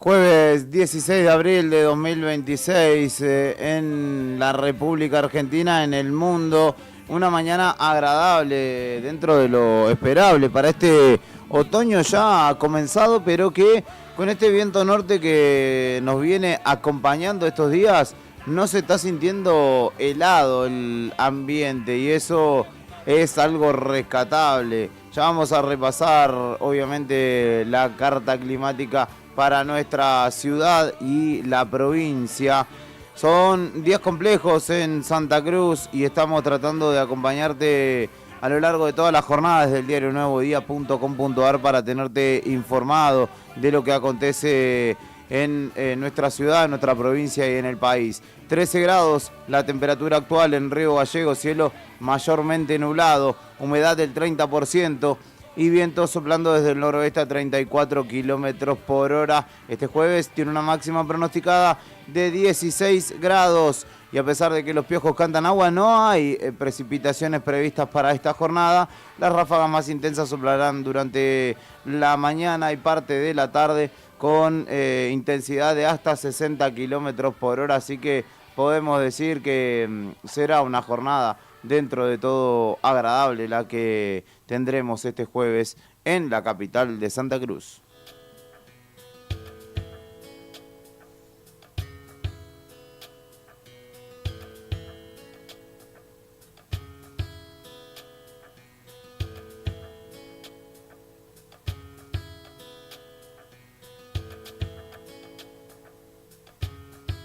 Jueves 16 de abril de 2026 en la República Argentina, en el mundo. Una mañana agradable dentro de lo esperable para este otoño ya comenzado, pero que con este viento norte que nos viene acompañando estos días, no se está sintiendo helado el ambiente y eso es algo rescatable. Ya vamos a repasar obviamente la carta climática para nuestra ciudad y la provincia. Son días complejos en Santa Cruz y estamos tratando de acompañarte a lo largo de todas las jornadas del diario nuevodía.com.ar para tenerte informado de lo que acontece en nuestra ciudad, en nuestra provincia y en el país. 13 grados la temperatura actual en Río Gallegos, cielo mayormente nublado, humedad del 30%. Y viento soplando desde el noroeste a 34 kilómetros por hora. Este jueves tiene una máxima pronosticada de 16 grados. Y a pesar de que los piojos cantan agua, no hay precipitaciones previstas para esta jornada. Las ráfagas más intensas soplarán durante la mañana y parte de la tarde con intensidad de hasta 60 kilómetros por hora. Así que podemos decir que será una jornada dentro de todo agradable la que tendremos este jueves en la capital de Santa Cruz.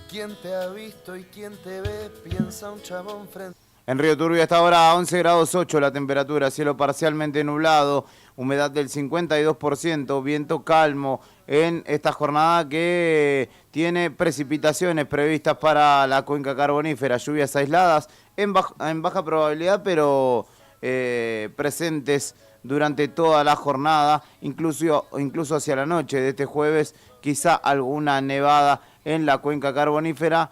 ¿Quién te ha visto y quién te ve? Piensa un chabón frente. En Río Turbio hasta ahora 11 grados 8 la temperatura, cielo parcialmente nublado, humedad del 52%, viento calmo en esta jornada que tiene precipitaciones previstas para la cuenca carbonífera, lluvias aisladas en baja probabilidad, pero presentes durante toda la jornada, incluso hacia la noche de este jueves, quizá alguna nevada en la cuenca carbonífera.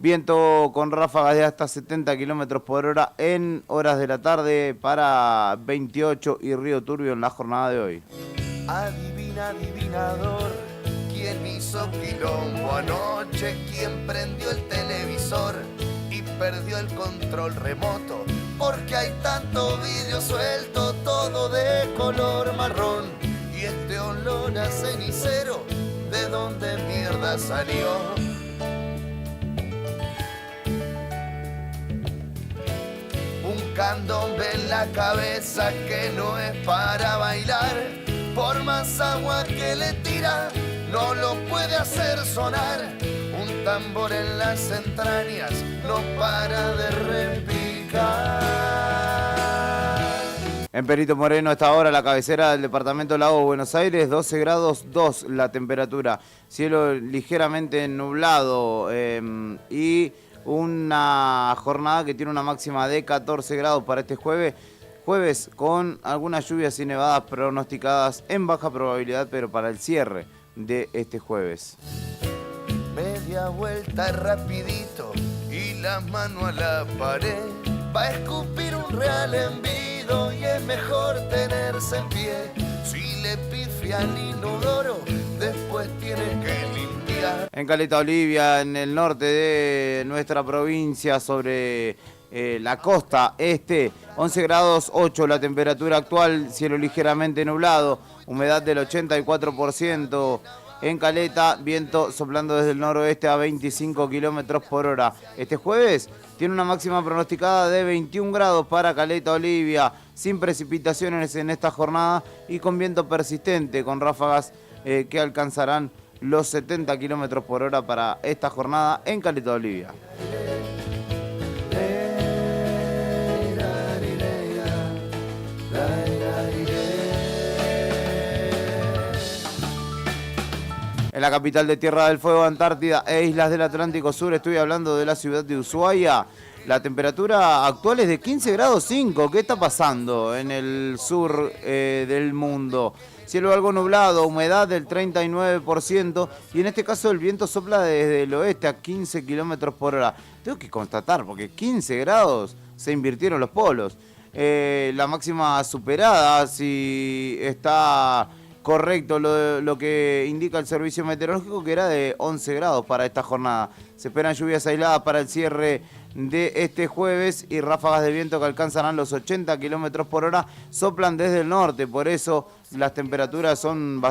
Viento con ráfagas de hasta 70 kilómetros por hora en horas de la tarde para 28 y Río Turbio en la jornada de hoy. Adivina, adivinador, ¿quién hizo quilombo anoche? ¿Quién prendió el televisor y perdió el control remoto? Porque hay tanto vidrio suelto, todo de color marrón. Y este olor a cenicero, ¿de dónde mierda salió? Un candombe en la cabeza que no es para bailar. Por más agua que le tira, no lo puede hacer sonar. Un tambor en las entrañas no para de repicar. En Perito Moreno, hasta ahora la cabecera del departamento Lago Buenos Aires, 12 grados 2 la temperatura. Cielo ligeramente nublado y una jornada que tiene una máxima de 14 grados para este jueves con algunas lluvias y nevadas pronosticadas en baja probabilidad, pero para el cierre de este jueves. Media vuelta rapidito y la mano a la pared, va a escupir un real envido y es mejor tenerse en pie. Si le pifia al inodoro, después tiene que limpiar. En Caleta Olivia, en el norte de nuestra provincia, sobre la costa este, 11 grados 8 la temperatura actual, cielo ligeramente nublado, humedad del 84%. En Caleta, viento soplando desde el noroeste a 25 kilómetros por hora. Este jueves tiene una máxima pronosticada de 21 grados para Caleta Olivia, sin precipitaciones en esta jornada y con viento persistente, con ráfagas que alcanzarán los 70 kilómetros por hora para esta jornada en Caleta Olivia. En la capital de Tierra del Fuego, Antártida e Islas del Atlántico Sur, estoy hablando de la ciudad de Ushuaia. La temperatura actual es de 15 grados 5. ¿Qué está pasando en el sur del mundo? Cielo algo nublado, humedad del 39% y en este caso el viento sopla desde el oeste a 15 kilómetros por hora. Tengo que constatar, porque 15 grados se invirtieron los polos. La máxima superada, si está correcto lo que indica el servicio meteorológico, que era de 11 grados para esta jornada. Se esperan lluvias aisladas para el cierre de este jueves y ráfagas de viento que alcanzarán los 80 kilómetros por hora, soplan desde el norte, por eso las temperaturas son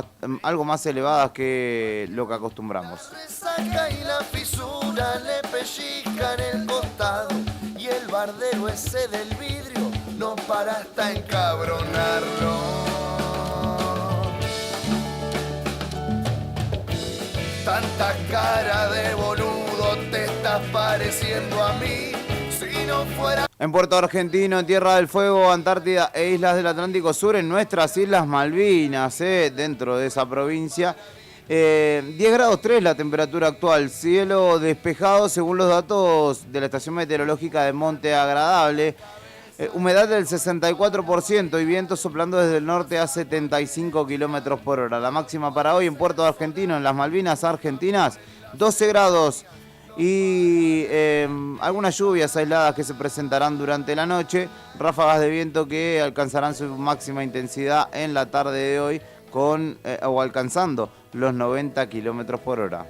algo más elevadas que lo que acostumbramos. La resaca y la fisura le pellizcan el costado y el bardero ese del vidrio no para hasta encabronarlo. Tanta cara de boludo te estás pareciendo a mí, si no fuera... En Puerto Argentino, en Tierra del Fuego, Antártida e Islas del Atlántico Sur, en nuestras Islas Malvinas, dentro de esa provincia. 10 grados 3 la temperatura actual, cielo despejado según los datos de la estación meteorológica de Monte Agradable. Humedad del 64% y viento soplando desde el norte a 75 kilómetros por hora. La máxima para hoy en Puerto Argentino, en las Malvinas Argentinas, 12 grados y algunas lluvias aisladas que se presentarán durante la noche. Ráfagas de viento que alcanzarán su máxima intensidad en la tarde de hoy o alcanzando los 90 kilómetros por hora.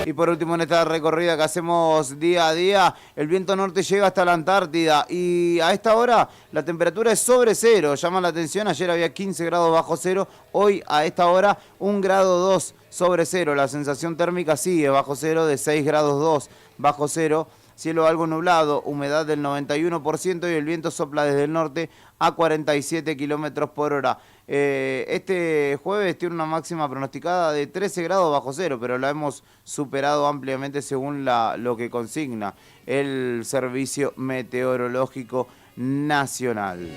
Y por último, en esta recorrida que hacemos día a día, el viento norte llega hasta la Antártida y a esta hora la temperatura es sobre cero. Llama la atención, ayer había 15 grados bajo cero, hoy a esta hora 1 grado 2 sobre cero. La sensación térmica sigue bajo cero de 6 grados 2 bajo cero. Cielo algo nublado, humedad del 91% y el viento sopla desde el norte a 47 kilómetros por hora. Este jueves tiene una máxima pronosticada de 13 grados bajo cero, pero la hemos superado ampliamente según lo que consigna el Servicio Meteorológico Nacional.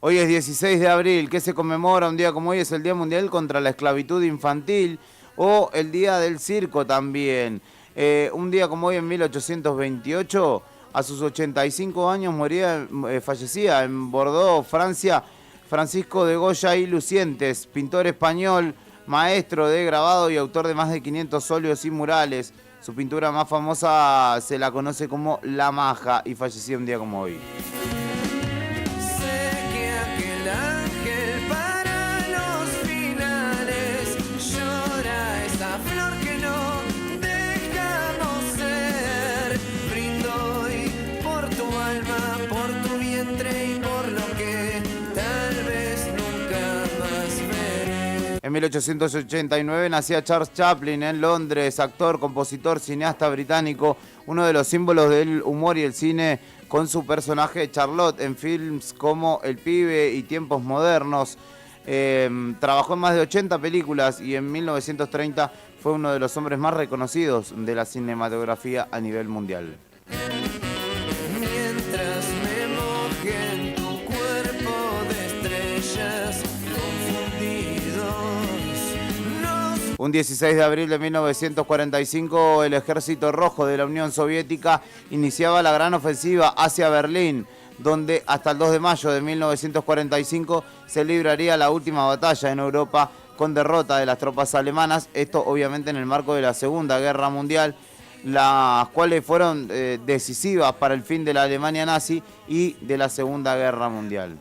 Hoy es 16 de abril, ¿qué se conmemora un día como hoy? Es el Día Mundial contra la Esclavitud Infantil o el Día del Circo también. Un día como hoy en 1828, a sus 85 años fallecía en Bordeaux, Francia, Francisco de Goya y Lucientes, pintor español, maestro de grabado y autor de más de 500 óleos y murales. Su pintura más famosa se la conoce como La Maja y falleció un día como hoy. En 1889 nacía Charles Chaplin en Londres, actor, compositor, cineasta británico, uno de los símbolos del humor y el cine con su personaje Charlotte en films como El Pibe y Tiempos Modernos. Trabajó en más de 80 películas y en 1930 fue uno de los hombres más reconocidos de la cinematografía a nivel mundial. Mientras me moje en tu cuerpo de estrellas confundidos. Un 16 de abril de 1945, el Ejército Rojo de la Unión Soviética iniciaba la gran ofensiva hacia Berlín, donde hasta el 2 de mayo de 1945 se libraría la última batalla en Europa con derrota de las tropas alemanas, esto obviamente en el marco de la Segunda Guerra Mundial, las cuales fueron decisivas para el fin de la Alemania nazi y de la Segunda Guerra Mundial.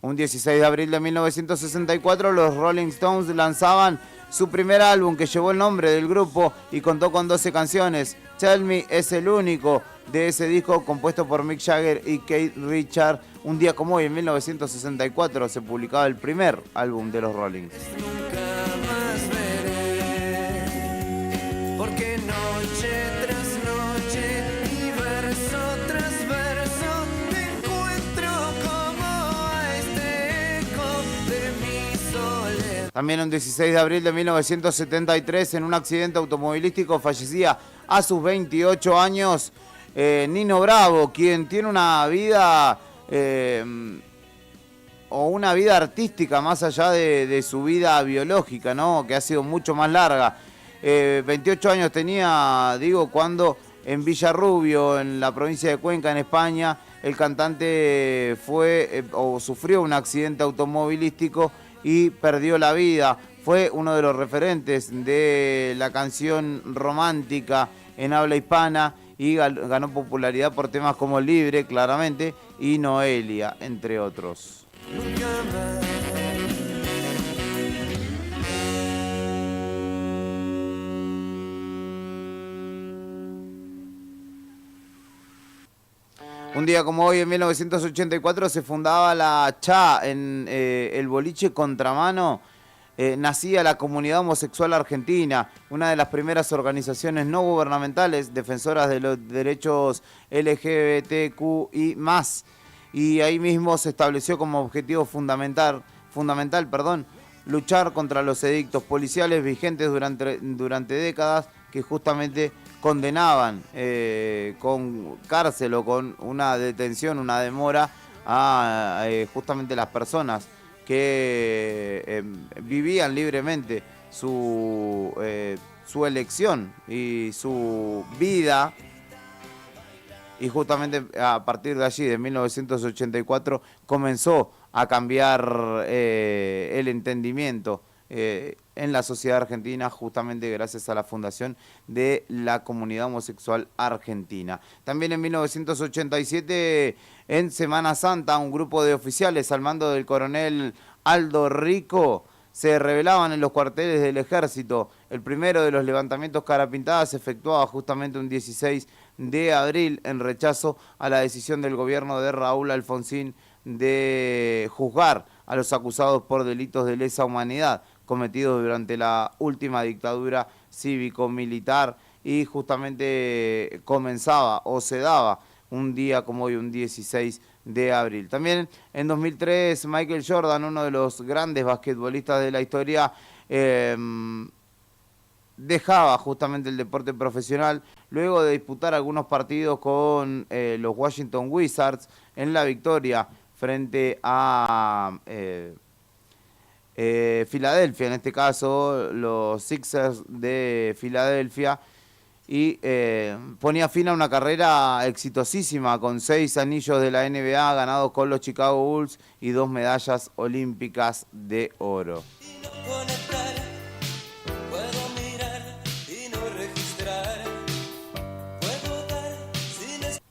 Un 16 de abril de 1964, los Rolling Stones lanzaban su primer álbum que llevó el nombre del grupo y contó con 12 canciones. Tell Me es el único de ese disco compuesto por Mick Jagger y Keith Richards. Un día como hoy, en 1964, se publicaba el primer álbum de los Rolling. Nunca más veré, porque noche tras noche y verso tras verso te encuentro como a este eco de mi soledad. También un 16 de abril de 1973, en un accidente automovilístico, fallecía a sus 28 años. Nino Bravo, quien tiene una vida o una vida artística más allá de su vida biológica, ¿no? Que ha sido mucho más larga. 28 años tenía, digo, cuando en Villarrubio, en la provincia de Cuenca, en España, el cantante sufrió un accidente automovilístico y perdió la vida. Fue uno de los referentes de la canción romántica en habla hispana y ganó popularidad por temas como Libre, claramente, y Noelia, entre otros. Nunca más. Un día como hoy, en 1984, se fundaba la CHA en el boliche Contramano. Nacía la Comunidad Homosexual Argentina, una de las primeras organizaciones no gubernamentales defensoras de los derechos LGBTQI+. Y ahí mismo se estableció como objetivo fundamental, luchar contra los edictos policiales vigentes durante décadas que justamente condenaban con cárcel o con una detención, una demora a justamente las personas que vivían libremente su elección y su vida. Y justamente a partir de allí, de 1984, comenzó a cambiar el entendimiento en la sociedad argentina, justamente gracias a la fundación de la Comunidad Homosexual Argentina. También en 1987, en Semana Santa, un grupo de oficiales al mando del coronel Aldo Rico se rebelaban en los cuarteles del ejército. El primero de los levantamientos carapintadas se efectuaba justamente un 16 de abril en rechazo a la decisión del gobierno de Raúl Alfonsín de juzgar a los acusados por delitos de lesa humanidad cometidos durante la última dictadura cívico-militar, y justamente comenzaba o se daba un día como hoy, un 16 de abril. También en 2003, Michael Jordan, uno de los grandes basquetbolistas de la historia, dejaba justamente el deporte profesional luego de disputar algunos partidos con los Washington Wizards en la victoria frente a Filadelfia, en este caso los Sixers de Filadelfia, y ponía fin a una carrera exitosísima con 6 anillos de la NBA ganados con los Chicago Bulls y 2 medallas olímpicas de oro.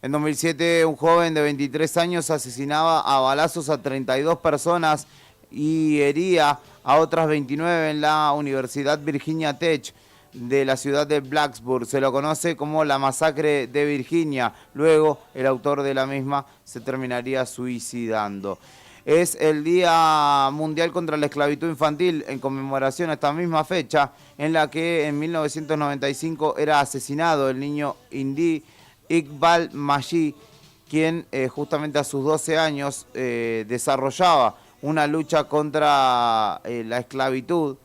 En 2007, un joven de 23 años asesinaba a balazos a 32 personas y hería a otras 29 en la Universidad Virginia Tech de la ciudad de Blacksburg. Se lo conoce como la masacre de Virginia. Luego, el autor de la misma se terminaría suicidando. Es el Día Mundial contra la Esclavitud Infantil, en conmemoración a esta misma fecha, en la que en 1995 era asesinado el niño hindí Iqbal Masih, quien justamente a sus 12 años desarrollaba una lucha contra la esclavitud.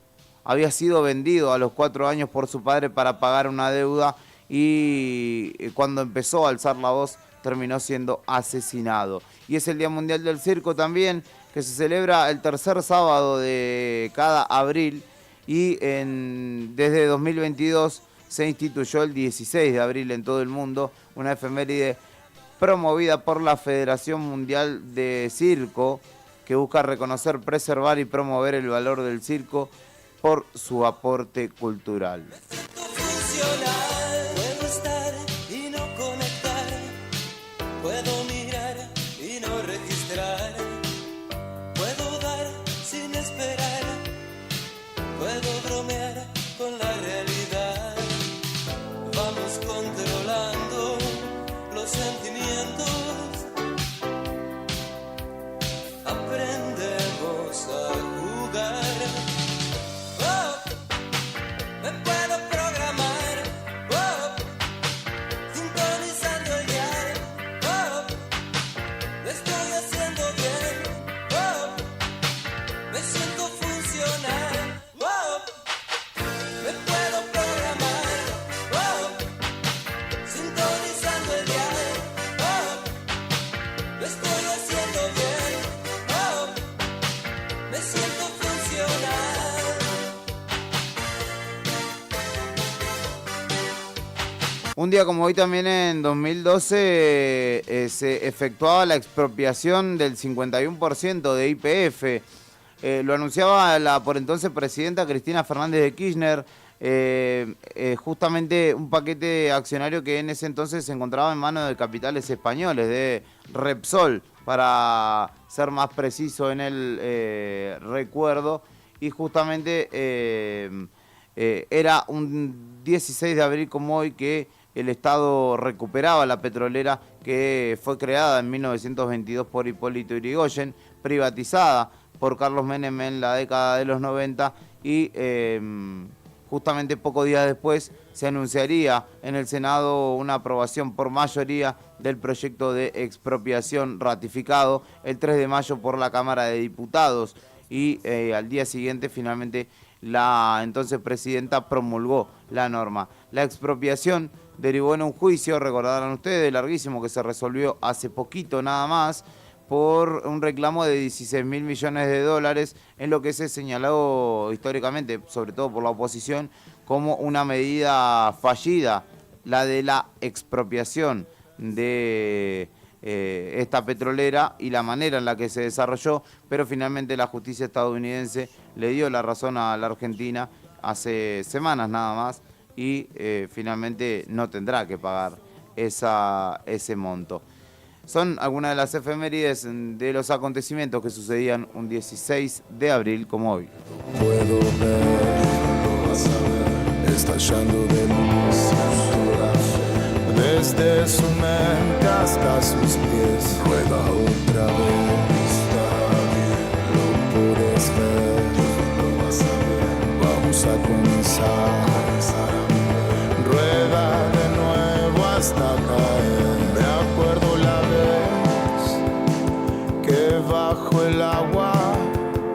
Había sido vendido a los 4 años por su padre para pagar una deuda, y cuando empezó a alzar la voz terminó siendo asesinado. Y es el Día Mundial del Circo también, que se celebra el tercer sábado de cada abril, y desde 2022 se instituyó el 16 de abril en todo el mundo, una efeméride promovida por la Federación Mundial de Circo, que busca reconocer, preservar y promover el valor del circo por su aporte cultural. Puedo estar y no conectar, puedo mirar y no registrar, puedo dar sin esperar, puedo bromear con la realidad. Vamos controlando los sentimientos, aprendemos a jugar. Oh, me puedo programar Un día como hoy también en 2012 se efectuaba la expropiación del 51% de YPF. Lo anunciaba la por entonces presidenta Cristina Fernández de Kirchner, justamente un paquete accionario que en ese entonces se encontraba en manos de capitales españoles, de Repsol, para ser más preciso en el recuerdo, y justamente era un 16 de abril como hoy que el Estado recuperaba la petrolera que fue creada en 1922 por Hipólito Yrigoyen, privatizada por Carlos Menem en la década de los 90 y justamente pocos días después se anunciaría en el Senado una aprobación por mayoría del proyecto de expropiación ratificado el 3 de mayo por la Cámara de Diputados y al día siguiente finalmente la entonces presidenta promulgó la norma. La expropiación derivó en un juicio, recordarán ustedes, larguísimo, que se resolvió hace poquito nada más, por un reclamo de 16.000 millones de dólares, en lo que se señaló históricamente, sobre todo por la oposición, como una medida fallida, la de la expropiación de esta petrolera y la manera en la que se desarrolló, pero finalmente la justicia estadounidense le dio la razón a la Argentina hace semanas nada más y finalmente no tendrá que pagar ese monto. Son algunas de las efemérides de los acontecimientos que sucedían un 16 de abril como hoy. Puedo ver, lo vas a ver, estallando de luz, desde su mente hasta sus pies, rueda otra vez, lo puedes ver, lo vas a ver, vamos a comenzar, rueda de nuevo hasta caer, me acuerdo la vez que bajo el agua.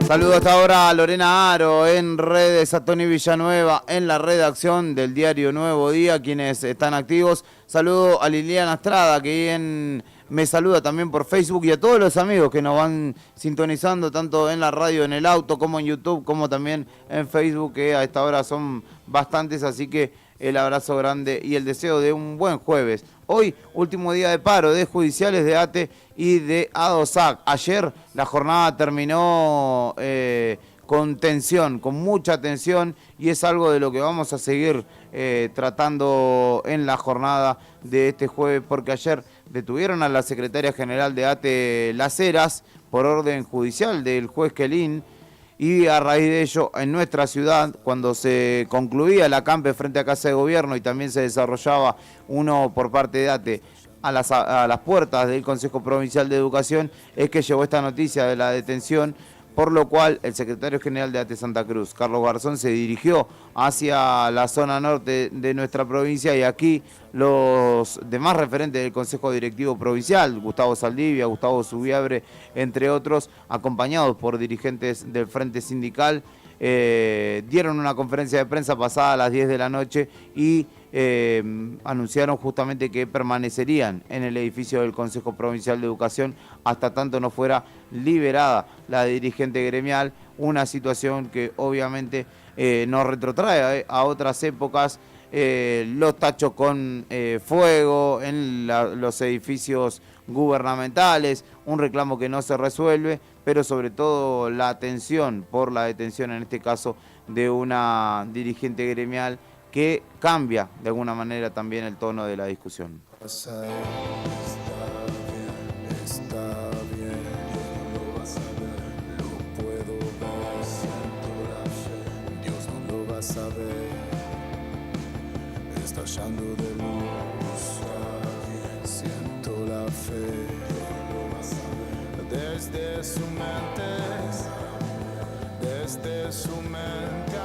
Saludos hasta ahora a Lorena Aro en redes, a Tony Villanueva en la redacción del diario Nuevo Día, quienes están activos. Saludo a Liliana Estrada, que me saluda también por Facebook, y a todos los amigos que nos van sintonizando tanto en la radio, en el auto, como en YouTube, como también en Facebook, que a esta hora son bastantes, así que el abrazo grande y el deseo de un buen jueves. Hoy, último día de paro de judiciales de ATE y de ADOSAC. Ayer la jornada terminó con tensión, con mucha tensión, y es algo de lo que vamos a seguir tratando en la jornada de este jueves, porque ayer detuvieron a la secretaria general de ATE Las Heras por orden judicial del juez Quelín, y a raíz de ello, en nuestra ciudad, cuando se concluía el acampe frente a Casa de Gobierno y también se desarrollaba uno por parte de ATE a las puertas del Consejo Provincial de Educación, es que llegó esta noticia de la detención, por lo cual el secretario general de ATE Santa Cruz, Carlos Garzón, se dirigió hacia la zona norte de nuestra provincia, y aquí los demás referentes del Consejo Directivo Provincial, Gustavo Saldivia, Gustavo Zubiabre, entre otros, acompañados por dirigentes del Frente Sindical, dieron una conferencia de prensa pasada a las 10 de la noche y anunciaron justamente que permanecerían en el edificio del Consejo Provincial de Educación hasta tanto no fuera liberada la dirigente gremial, una situación que obviamente nos retrotrae a otras épocas, los tachos con fuego en los edificios gubernamentales, un reclamo que no se resuelve, pero sobre todo la atención por la detención, en este caso, de una dirigente gremial que cambia de alguna manera también el tono de la discusión. Está bien, lo vas a ver, lo puedo ver, siento la fe, Dios no lo va a saber, estallando de luz, siento la fe, lo vas a ver, desde su mente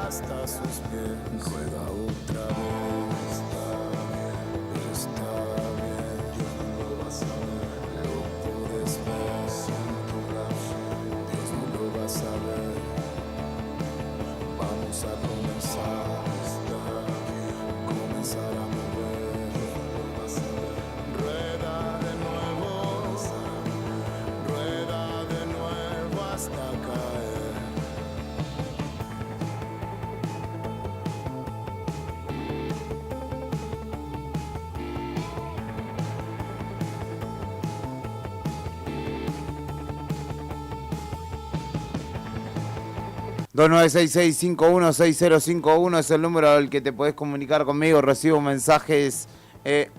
hasta sus pies, rueda otra vez, está bien, Dios no lo va a saber, lo puedes ver, siento la fe, Dios no lo va a saber, vamos a comenzar a mover, rueda de nuevo hasta caer. 2966-516051 es el número al que te podés comunicar conmigo. Recibo mensajes,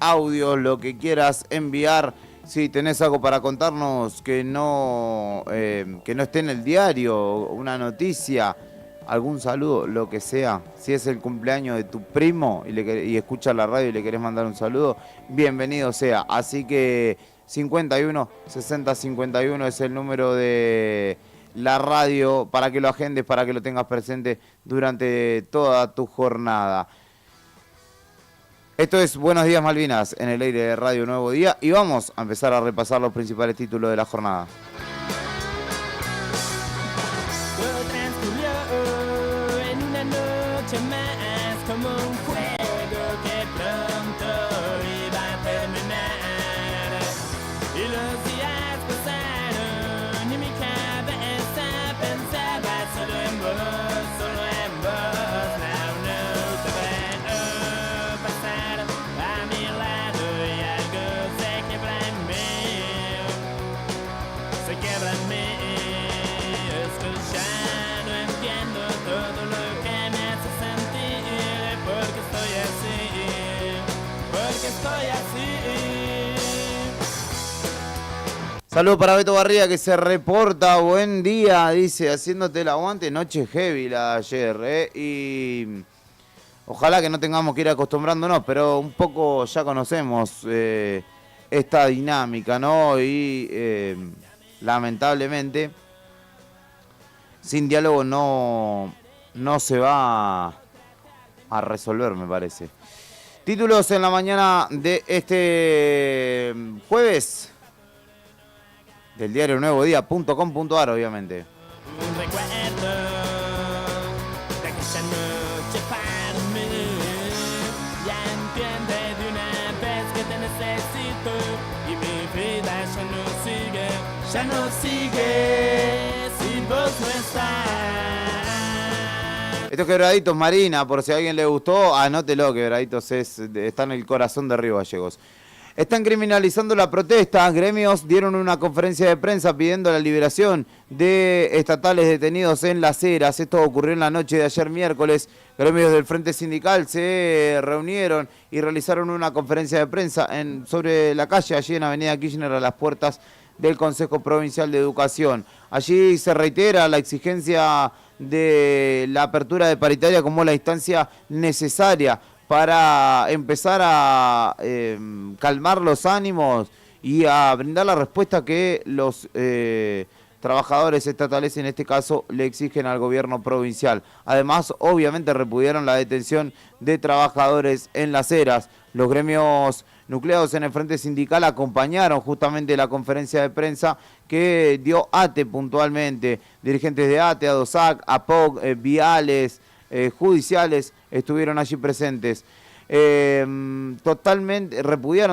audios, lo que quieras enviar. Si tenés algo para contarnos que no esté en el diario, una noticia, algún saludo, lo que sea. Si es el cumpleaños de tu primo y escucha la radio y le querés mandar un saludo, bienvenido sea. Así que 51-60-51 es el número de la radio para que lo agendes, para que lo tengas presente durante toda tu jornada. Esto es Buenos Días Malvinas en el aire de Radio Nuevo Día y vamos a empezar a repasar los principales títulos de la jornada. Todo transcurrió en una noche más, como un juego que pronto iba a terminar. Y los días pasaron y mi cabeza pensaba solo en vos, solo en vos. Now no te veo pasar a mi lado y algo se quiebra en mí, se quiebra en mí. Es que ya no entiendo todo lo que me hace sentir, porque estoy así, porque estoy así. Saludos para Beto Barría que se reporta. Buen día, dice, haciéndote el aguante. Noche heavy la de ayer, y ojalá que no tengamos que ir acostumbrándonos, pero un poco ya conocemos esta dinámica, ¿no? Y lamentablemente sin diálogo no se va a resolver, me parece. Títulos en la mañana de este jueves del diario nuevodía.com.ar, obviamente. Un recuerdo de aquella noche para mí. Ya entiende de una vez que te necesito y mi vida ya no sigue si vos no estás. Estos Quebraditos Marina, por si a alguien le gustó, anótelo, Quebraditos está en el corazón de Río Gallegos. Están criminalizando la protesta. Gremios dieron una conferencia de prensa pidiendo la liberación de estatales detenidos en Las Heras. Esto ocurrió en la noche de ayer miércoles. Gremios del Frente Sindical se reunieron y realizaron una conferencia de prensa sobre la calle, allí en Avenida Kirchner, a las puertas del Consejo Provincial de Educación. Allí se reitera la exigencia de la apertura de paritaria como la instancia necesaria para empezar a calmar los ánimos y a brindar la respuesta que los trabajadores estatales, en este caso, le exigen al gobierno provincial. Además, obviamente, repudiaron la detención de trabajadores en Las Heras. Los gremios nucleados en el Frente Sindical acompañaron justamente la conferencia de prensa que dio ATE puntualmente. Dirigentes de ATE, ADOSAC, APOC, viales, judiciales estuvieron allí presentes. Repudiaron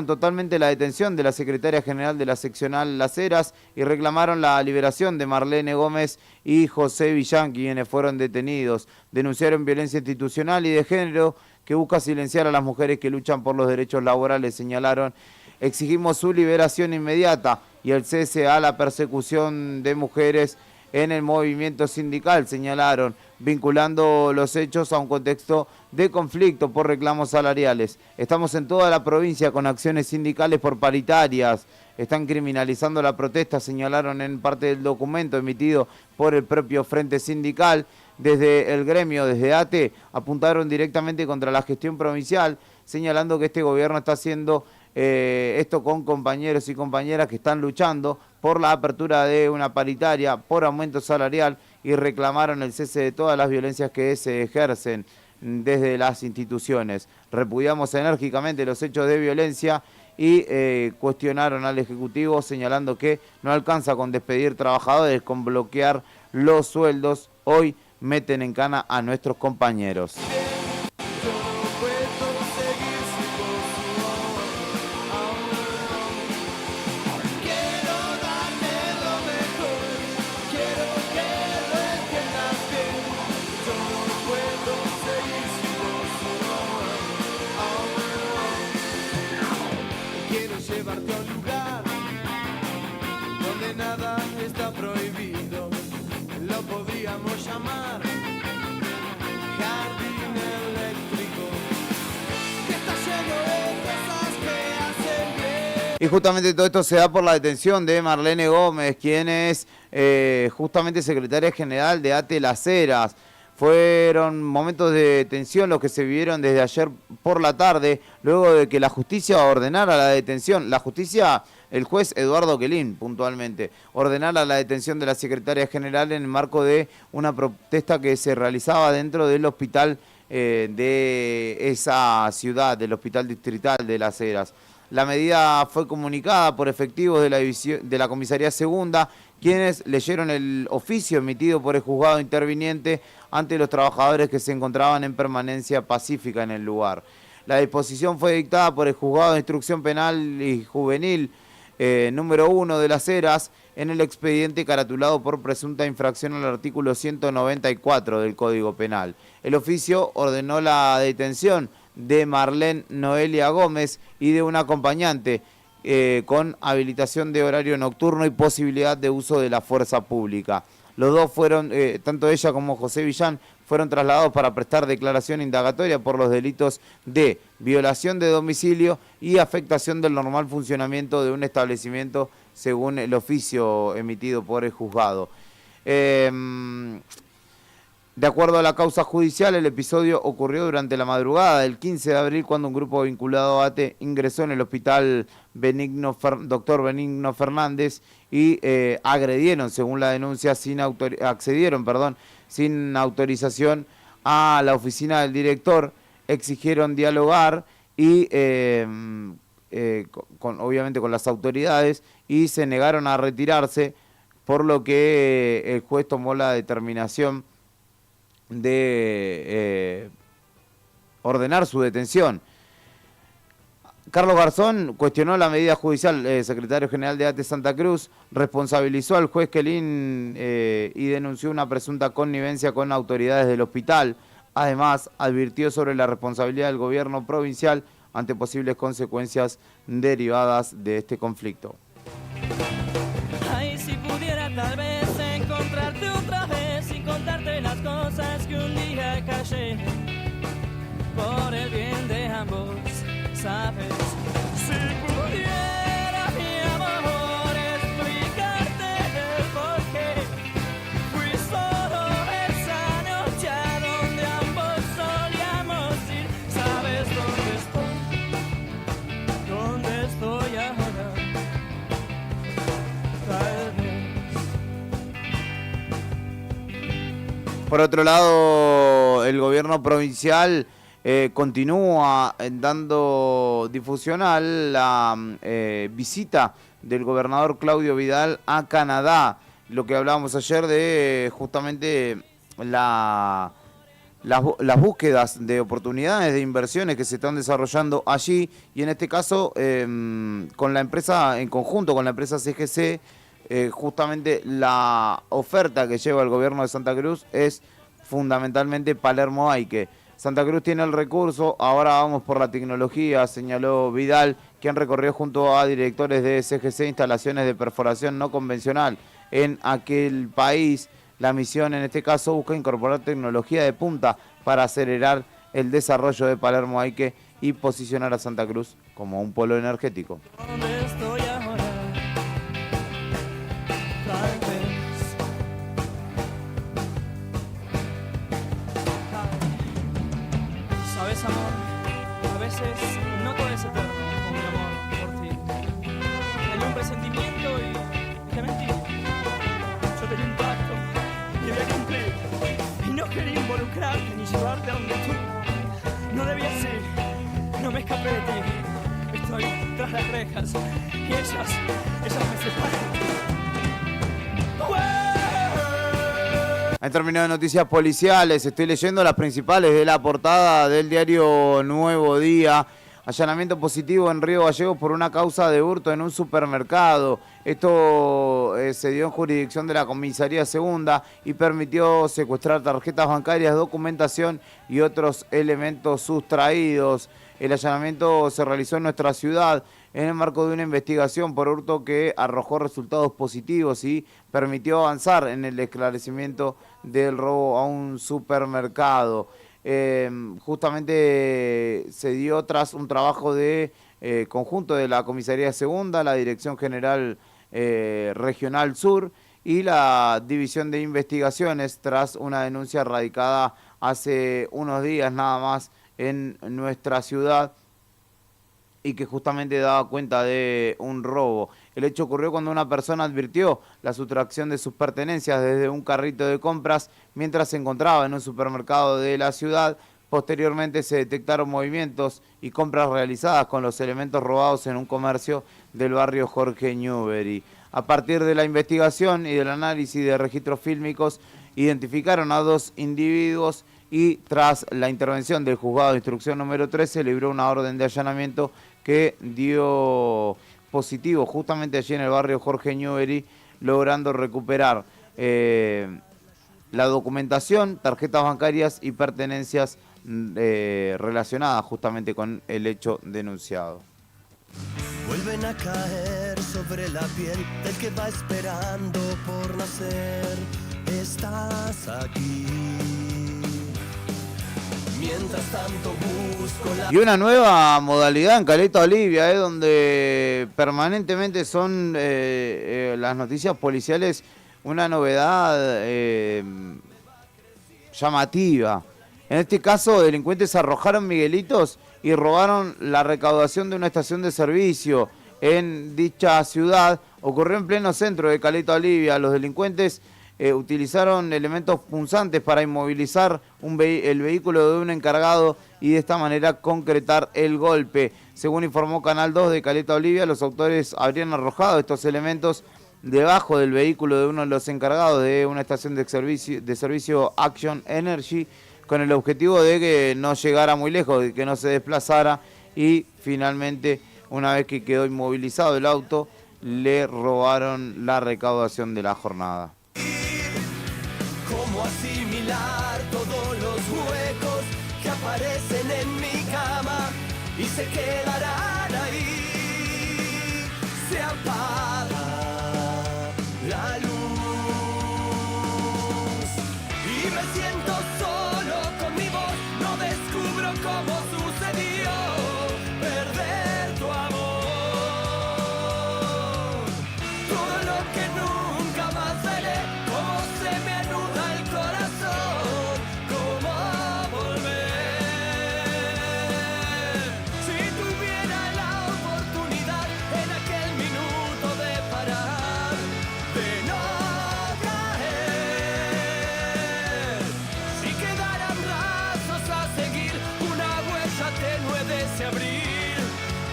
totalmente la detención de la secretaria general de la seccional Las Heras y reclamaron la liberación de Marlene Gómez y José Villán, quienes fueron detenidos. Denunciaron violencia institucional y de género que busca silenciar a las mujeres que luchan por los derechos laborales, señalaron. Exigimos su liberación inmediata y el cese a la persecución de mujeres en el movimiento sindical, señalaron, vinculando los hechos a un contexto de conflicto por reclamos salariales. Estamos en toda la provincia con acciones sindicales por paritarias. Están criminalizando la protesta, señalaron en parte del documento emitido por el propio Frente Sindical. Desde el gremio, desde ATE, apuntaron directamente contra la gestión provincial, señalando que este gobierno está haciendo esto con compañeros y compañeras que están luchando por la apertura de una paritaria, por aumento salarial, y reclamaron el cese de todas las violencias que se ejercen desde las instituciones. Repudiamos enérgicamente los hechos de violencia y cuestionaron al Ejecutivo, señalando que no alcanza con despedir trabajadores, con bloquear los sueldos. Hoy meten en cana a nuestros compañeros. Llevarte a un lugar donde nada está prohibido, lo podríamos llamar jardín eléctrico que está lleno de cosas que hacen bien. Y justamente todo esto se da por la detención de Marlene Gómez, quien es justamente secretaria general de ATE Las Heras. Fueron momentos de tensión los que se vivieron desde ayer por la tarde, luego de que la justicia ordenara la detención. La justicia, el juez Eduardo Quelín, puntualmente, ordenara la detención de la secretaria general en el marco de una protesta que se realizaba dentro del hospital de esa ciudad, del hospital distrital de Las Heras. La medida fue comunicada por efectivos de la comisaría segunda, quienes leyeron el oficio emitido por el juzgado interviniente ante los trabajadores que se encontraban en permanencia pacífica en el lugar. La disposición fue dictada por el juzgado de instrucción penal y juvenil número 1 de Las Heras en el expediente caratulado por presunta infracción al artículo 194 del Código Penal. El oficio ordenó la detención de Marlene Noelia Gómez y de un acompañante con habilitación de horario nocturno y posibilidad de uso de la fuerza pública. Los dos fueron, tanto ella como José Villán, fueron trasladados para prestar declaración indagatoria por los delitos de violación de domicilio y afectación del normal funcionamiento de un establecimiento según el oficio emitido por el juzgado. De acuerdo a la causa judicial, el episodio ocurrió durante la madrugada del 15 de abril cuando un grupo vinculado a ATE ingresó en el hospital Dr. Benigno Fernández y agredieron, según la denuncia, sin autorización a la oficina del director, exigieron dialogar y obviamente con las autoridades y se negaron a retirarse, por lo que el juez tomó la determinación de ordenar su detención. Carlos Garzón cuestionó la medida judicial, secretario general de ATE Santa Cruz, responsabilizó al juez Quelín y denunció una presunta connivencia con autoridades del hospital. Además, advirtió sobre la responsabilidad del gobierno provincial ante posibles consecuencias derivadas de este conflicto. Ay, si pudiera tal vez encontrarte otra vez y contarte las cosas que un día callé por el bien de ambos, ¿sabes? Si pudiera, mi amor, explicarte el porqué fui solo esa noche a donde ambos solíamos ir. ¿Sabes dónde estoy ahora? Tal vez. Por otro lado, el gobierno provincial continúa dando difusión a la visita del gobernador Claudio Vidal a Canadá. Lo que hablábamos ayer de justamente las búsquedas de oportunidades de inversiones que se están desarrollando allí, y en este caso con la empresa, en conjunto con la empresa CGC, justamente la oferta que lleva el gobierno de Santa Cruz es fundamentalmente Palermo Aike. Santa Cruz tiene el recurso, ahora vamos por la tecnología, señaló Vidal, quien recorrió junto a directores de CGC instalaciones de perforación no convencional en aquel país. La misión en este caso busca incorporar tecnología de punta para acelerar el desarrollo de Palermo Aike y posicionar a Santa Cruz como un polo energético. ¿Dónde estoy ahora? Tal vez. ¿Sabes, amor? A veces no todo es eterno con mi amor por ti. Tenía un presentimiento y te mentí. Yo tenía un pacto y debía cumplir. Y no quería involucrarte ni llevarte a donde tú no debías ir. No me escapé de ti. Estoy tras las rejas y ellas me separan. En términos de noticias policiales, estoy leyendo las principales de la portada del diario Nuevo Día. Allanamiento positivo en Río Gallegos por una causa de hurto en un supermercado. Esto se dio en jurisdicción de la comisaría segunda y permitió secuestrar tarjetas bancarias, documentación y otros elementos sustraídos. El allanamiento se realizó en nuestra ciudad en el marco de una investigación por hurto que arrojó resultados positivos y permitió avanzar en el esclarecimiento del robo a un supermercado. justamente se dio tras un trabajo de conjunto de la Comisaría Segunda, la Dirección General Regional Sur y la División de Investigaciones tras una denuncia radicada hace unos días nada más en nuestra ciudad y que justamente daba cuenta de un robo. El hecho ocurrió cuando una persona advirtió la sustracción de sus pertenencias desde un carrito de compras mientras se encontraba en un supermercado de la ciudad. Posteriormente se detectaron movimientos y compras realizadas con los elementos robados en un comercio del barrio Jorge Newbery. A partir de la investigación y del análisis de registros fílmicos, identificaron a 2 individuos y tras la intervención del juzgado de instrucción número 13 se libró una orden de allanamiento que dio positivo justamente allí en el barrio Jorge Newbery, logrando recuperar la documentación, tarjetas bancarias y pertenencias relacionadas justamente con el hecho denunciado. Vuelven a caer sobre la piel del que va esperando por nacer. Estás aquí. Mientras tanto busco la... Y una nueva modalidad en Caleta Olivia, donde permanentemente son las noticias policiales una novedad llamativa. En este caso, delincuentes arrojaron miguelitos y robaron la recaudación de una estación de servicio en dicha ciudad. Ocurrió en pleno centro de Caleta Olivia. Los delincuentes utilizaron elementos punzantes para inmovilizar el vehículo de un encargado y de esta manera concretar el golpe. Según informó Canal 2 de Caleta Olivia, los autores habrían arrojado estos elementos debajo del vehículo de uno de los encargados de una estación de servicio Action Energy, con el objetivo de que no llegara muy lejos, de que no se desplazara, y finalmente, una vez que quedó inmovilizado el auto, le robaron la recaudación de la jornada. ¿Cómo asimilar todos los huecos que aparecen en mi cama y se quedarán ahí? Se apaga la luz y me siento solo con mi voz, no descubro cómo sucedió perder tu amor. Todo lo que nunca más veré, cómo se me anuda el corazón, cómo volver. Si tuviera la oportunidad en aquel minuto de parar, de no caer, si quedaran rasos a seguir, una huella tenue de ese abril,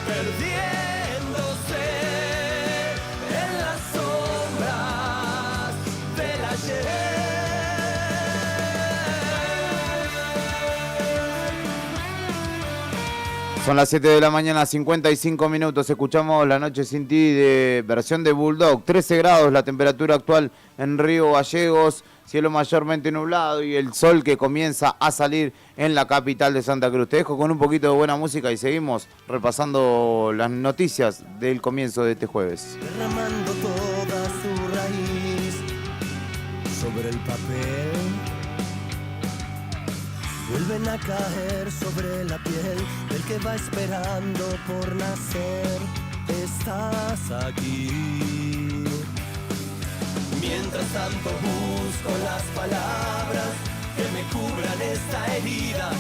perdiéndose en las sombras del ayer. Son las 7 de la mañana, 55 minutos. Escuchamos La Noche Sin Ti de versión de Bulldog. 13 grados la temperatura actual en Río Gallegos. Cielo mayormente nublado y el sol que comienza a salir en la capital de Santa Cruz. Te dejo con un poquito de buena música y seguimos repasando las noticias del comienzo de este jueves. Derramando toda su raíz sobre el papel, vuelven a caer sobre la piel del que va esperando por nacer. Estás aquí. Mientras tanto busco las palabras que me cubran esta herida,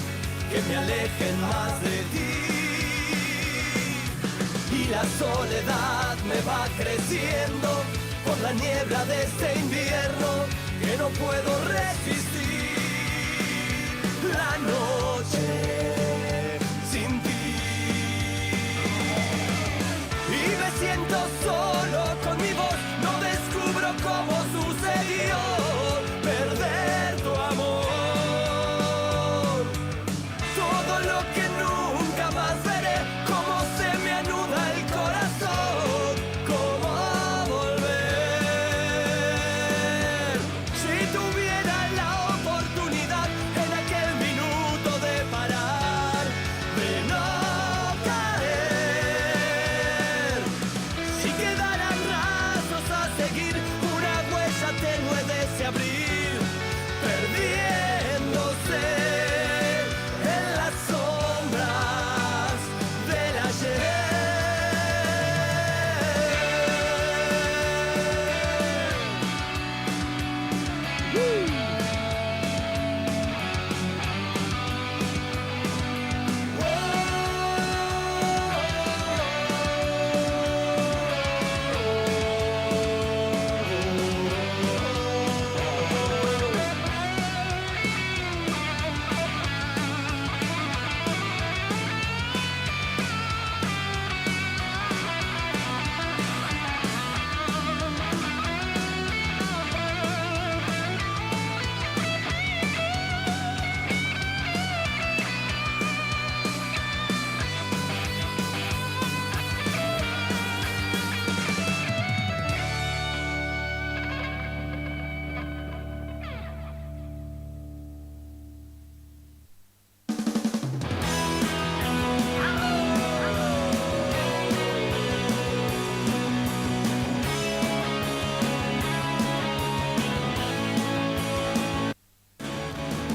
que me alejen más de ti. Y la soledad me va creciendo por la niebla de este invierno que no puedo resistir. La noche sin ti. Y me siento solo con mi voz, no descubro cómo sucedió perder tu amor. Todo lo que nunca más veré, cómo se me anuda el corazón, cómo volver. Si tuviera la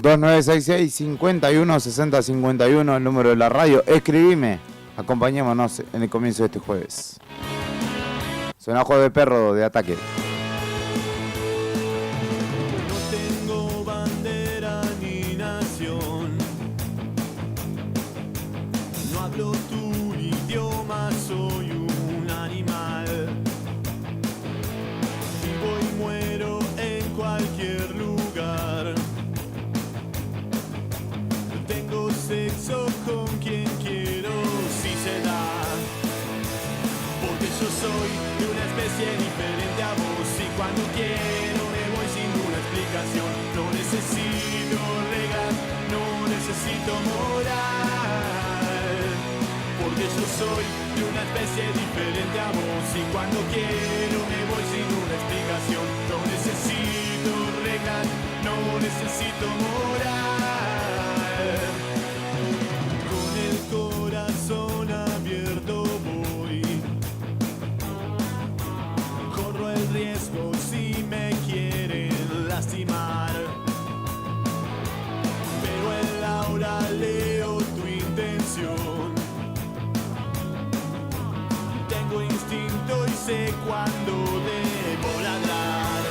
2966-516051, el número de la radio. Escribime, acompañémonos en el comienzo de este jueves. Suena Juego de Perro de Ataque. No tengo bandera ni nación, no hablo tu idioma, soy un animal. Vivo y muero en cualquier lugar. Tengo sexo con quien quiero, si se da. Porque yo soy de una especie diferente a vos y cuando quiero me voy sin una explicación. No necesito reglas, no necesito moral. Porque yo soy de una especie diferente a vos y cuando quiero me voy sin una explicación. No necesito reglas, no necesito moral. Con el corazón abierto voy, corro el riesgo si me quieren lastimar. Veo el aura, leo tu intención. Tengo instinto y sé cuándo debo ladrar.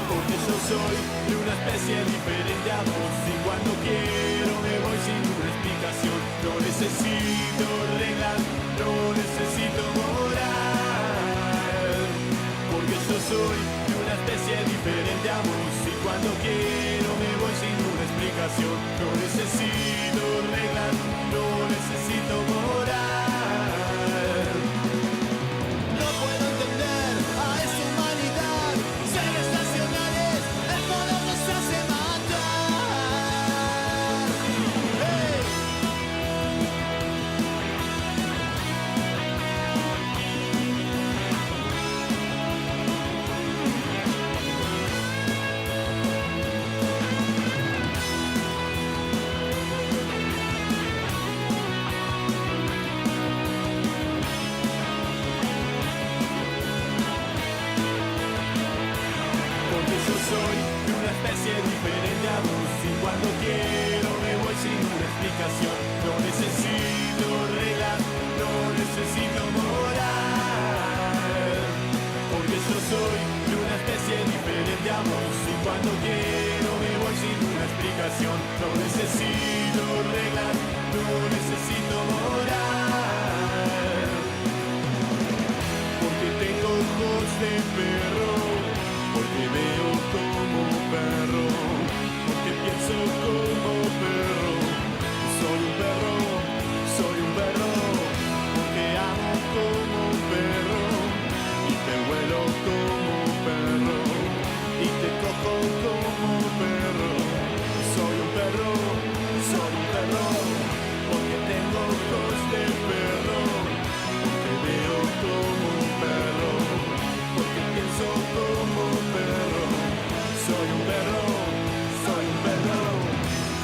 Porque yo soy de una especie diferente a vos y cuando quiero me voy sin una explicación. No necesito reglas, no necesito moral. Porque yo soy de una especie diferente a vos y cuando quiero me voy sin una explicación. No necesito reglas, no necesito moral. No puedo entender a esta humanidad, seres nacionales, el poder nos hace matar. ¡Hey! Porque yo soy de una especie diferente a vos y cuando quiero me voy sin una explicación. No necesito reglas, no necesito moral. Porque yo soy de una especie diferente a vos y cuando quiero me voy sin una explicación. No necesito reglas, no necesito moral. Porque tengo ojos de perro, porque veo como perro, porque pienso como perro. Soy un perro, porque amo como perro y te huelo como perro y te cojo como perro. Soy un perro, porque tengo ojos de perro, porque veo como perro, porque pienso como perro. Soy un perro,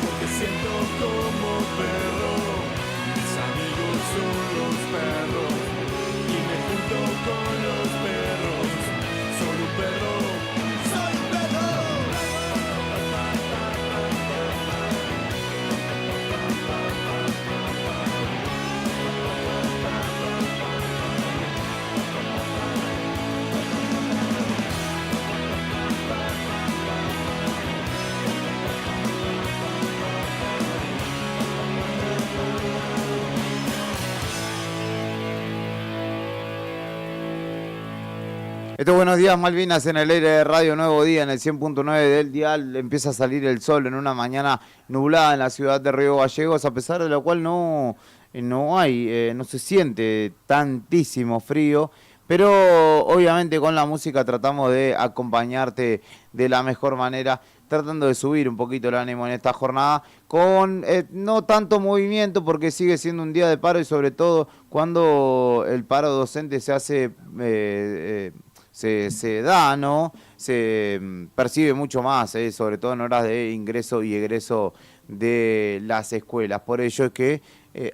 porque siento como perro. Mis amigos son los perros y me junto con los perros. Soy un perro, soy un perro. Buenos días Malvinas en el aire de Radio Nuevo Día en el 100.9 del dial. Empieza a salir el sol en una mañana nublada en la ciudad de Río Gallegos, a pesar de lo cual no se siente tantísimo frío, pero obviamente con la música tratamos de acompañarte de la mejor manera, tratando de subir un poquito el ánimo en esta jornada con no tanto movimiento porque sigue siendo un día de paro y sobre todo cuando el paro docente se hace se da, ¿no? Se percibe mucho más, sobre todo en horas de ingreso y egreso de las escuelas. Por ello es que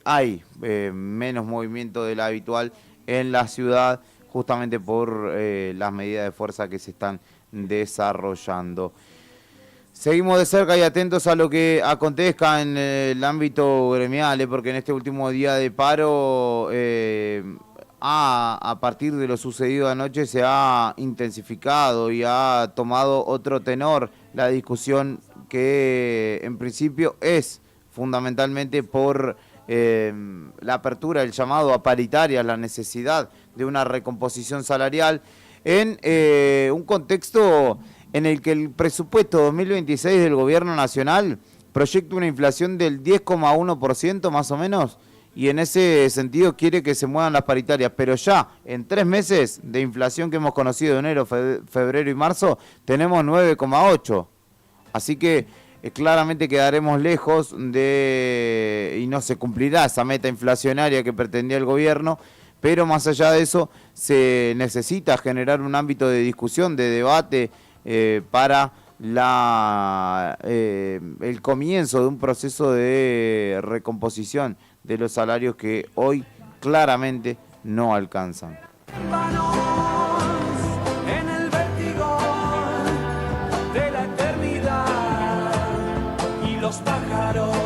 hay menos movimiento del habitual en la ciudad, justamente por las medidas de fuerza que se están desarrollando. Seguimos de cerca y atentos a lo que acontezca en el ámbito gremial, porque en este último día de paro, a partir de lo sucedido anoche, se ha intensificado y ha tomado otro tenor la discusión que en principio es fundamentalmente por la apertura, el llamado a paritarias, la necesidad de una recomposición salarial en un contexto en el que el presupuesto 2026 del Gobierno Nacional proyecta una inflación del 10,1% más o menos, y en ese sentido quiere que se muevan las paritarias, pero ya en 3 meses de inflación que hemos conocido, enero, febrero y marzo, tenemos 9,8%. Así que claramente quedaremos lejos y no se cumplirá esa meta inflacionaria que pretendía el gobierno, pero más allá de eso se necesita generar un ámbito de discusión, de debate, para el comienzo de un proceso de recomposición de los salarios que hoy claramente no alcanzan. En el vértigo de la eternidad, y los pájaros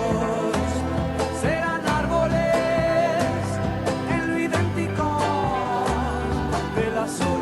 serán árboles en lo idéntico de la soledad.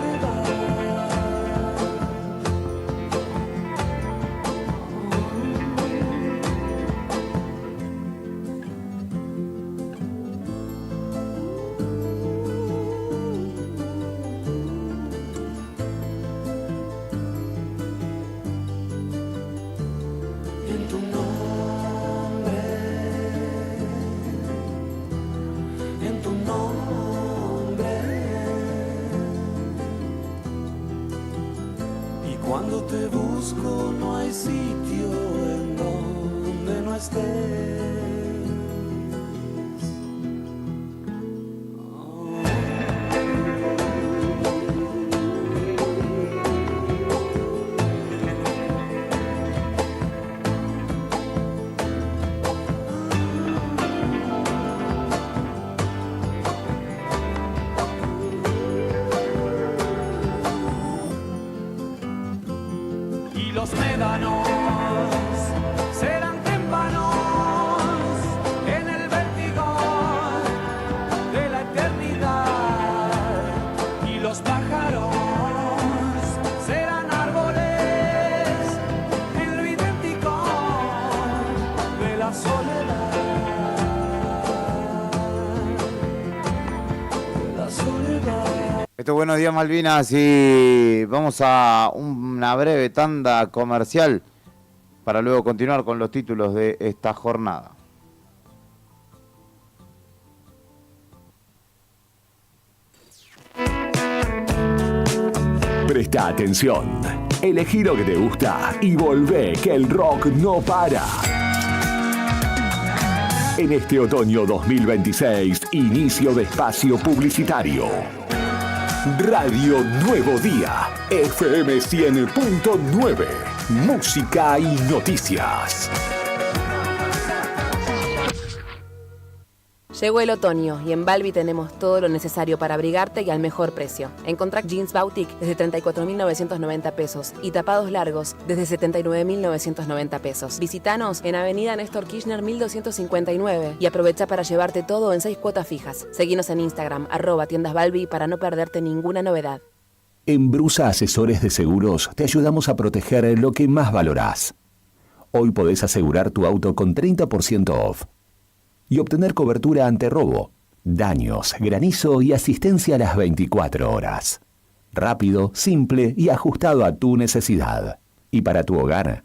Cuando te busco no hay sitio en donde no estés. Los médanos serán témpanos en el vértigo de la eternidad, y los pájaros serán árboles en lo idéntico de la soledad. De la soledad. Esto es Buenos Días Malvinas y vamos a una breve tanda comercial para luego continuar con los títulos de esta jornada. Presta atención, elegí lo que te gusta y volvé que el rock no para. En este otoño 2026, inicio de espacio publicitario. Radio Nuevo Día, FM 100.9, música y noticias. Llegó el otoño y en Balbi tenemos todo lo necesario para abrigarte y al mejor precio. Encontrá jeans Boutique desde 34.990 pesos y tapados largos desde 79.990 pesos. Visítanos en Avenida Néstor Kirchner 1259 y aprovecha para llevarte todo en 6 cuotas fijas. Seguinos en Instagram @tiendasbalbi para no perderte ninguna novedad. En Brusa Asesores de Seguros te ayudamos a proteger lo que más valorás. Hoy podés asegurar tu auto con 30% off y obtener cobertura ante robo, daños, granizo y asistencia a las 24 horas. Rápido, simple y ajustado a tu necesidad. Y para tu hogar,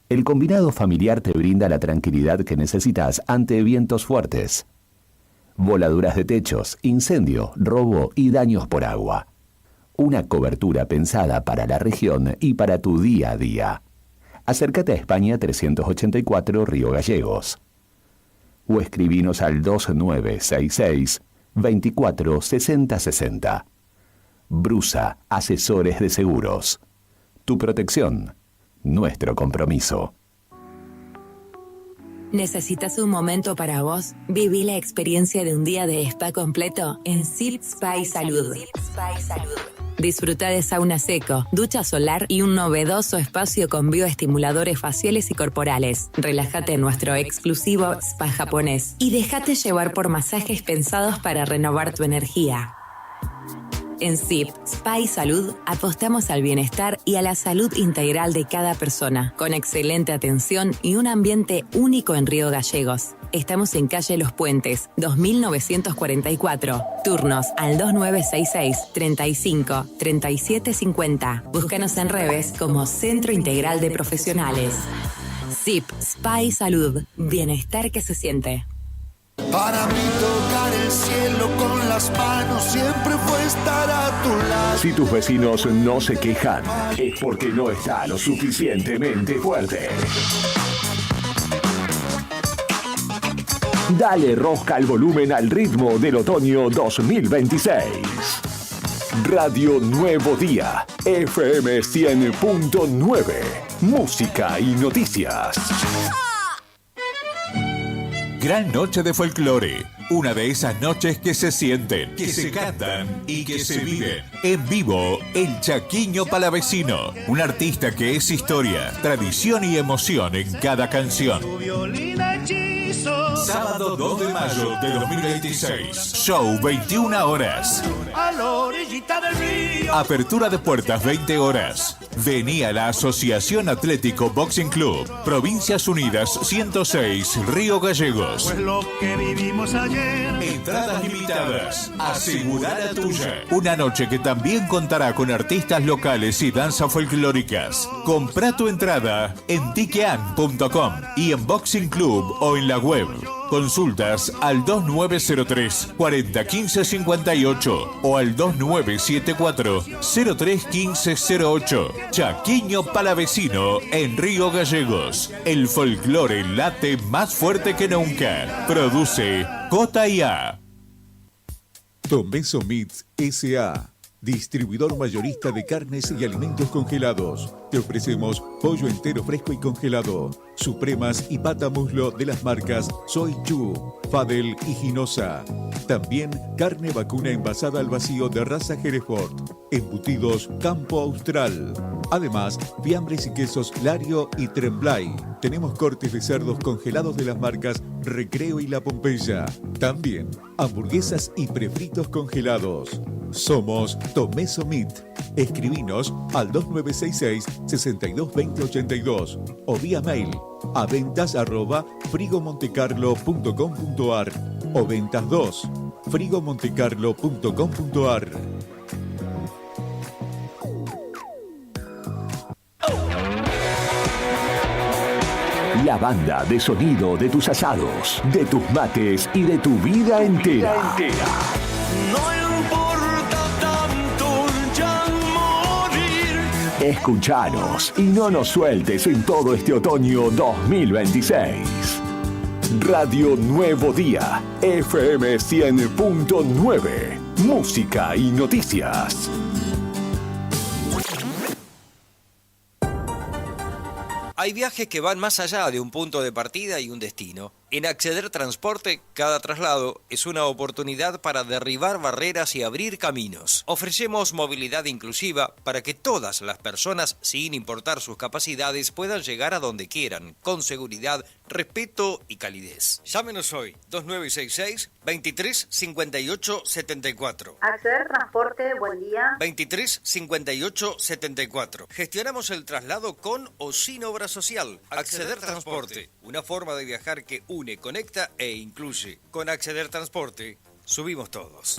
el combinado familiar te brinda la tranquilidad que necesitas ante vientos fuertes, voladuras de techos, incendio, robo y daños por agua. Una cobertura pensada para la región y para tu día a día. Acércate a España 384 Río Gallegos. O escribinos al 2966 24 60 60. Brusa Asesores de Seguros. Tu protección, nuestro compromiso. ¿Necesitas un momento para vos? Viví la experiencia de un día de spa completo en Silk Spa y Salud. Disfruta de sauna seco, ducha solar y un novedoso espacio con bioestimuladores faciales y corporales. Relájate en nuestro exclusivo spa japonés y déjate llevar por masajes pensados para renovar tu energía. En ZIP, Spa y Salud, apostamos al bienestar y a la salud integral de cada persona, con excelente atención y un ambiente único en Río Gallegos. Estamos en calle Los Puentes, 2944. Turnos al 2966 35 37 50. Búscanos en redes como Centro Integral de Profesionales. ZIP, Spa y Salud. Bienestar que se siente. Para mí tocar el cielo con las manos siempre fue estar a tu lado. Si tus vecinos no se quejan, es porque no está lo suficientemente fuerte. Dale rosca al volumen al ritmo del otoño 2026. Radio Nuevo Día, FM 100.9. Música y noticias. Gran noche de folclore. Una de esas noches que se sienten, que se cantan y que se viven. En vivo, el Chaquiño Palavecino. Un artista que es historia, tradición y emoción en cada canción. Sábado 2 de mayo de 2026. Show 21 horas. A la orillita del río. Apertura de puertas 20 horas. Vení a la Asociación Atlético Boxing Club, Provincias Unidas 106, Río Gallegos. Pues lo que vivimos ayer. Entradas limitadas. Asegura la tuya. Una noche que también contará con artistas locales y danzas folclóricas. Comprá tu entrada en tiquean.com y en Boxing Club o en la web. Consultas al 2903 401558 o al 2974 031508. Chaquiño Palavecino en Río Gallegos. El folclore late más fuerte que nunca. Produce J&A. Tomeso Meats S.A., distribuidor mayorista de carnes y alimentos congelados. Te ofrecemos pollo entero fresco y congelado, supremas y pata muslo de las marcas Soy Chu, Fadel y Ginosa. También carne vacuna envasada al vacío de raza Hereford, embutidos Campo Austral. Además, fiambres y quesos Lario y Tremblay. Tenemos cortes de cerdos congelados de las marcas Recreo y La Pompeya. También hamburguesas y prefritos congelados. Somos Tomeso Meat. Escribinos al 2966-622082 o vía mail a ventas@frigomontecarlo.com.ar o ventas2 frigomontecarlo.com.ar. La banda de sonido de tus asados, de tus mates y de tu vida entera. No importa tanto ya morir. Escuchanos y no nos sueltes en todo este otoño 2026. Radio Nuevo Día, FM 100.9. Música y noticias. Hay viajes que van más allá de un punto de partida y un destino. En Acceder Transporte, cada traslado es una oportunidad para derribar barreras y abrir caminos. Ofrecemos movilidad inclusiva para que todas las personas, sin importar sus capacidades, puedan llegar a donde quieran, con seguridad, respeto y calidez. Llámenos hoy, 2966-235874. Acceder Transporte, buen día. 235874. Gestionamos el traslado con o sin obra social. Acceder Transporte, una forma de viajar que une, conecta e incluye. Con Acceder Transporte, subimos todos.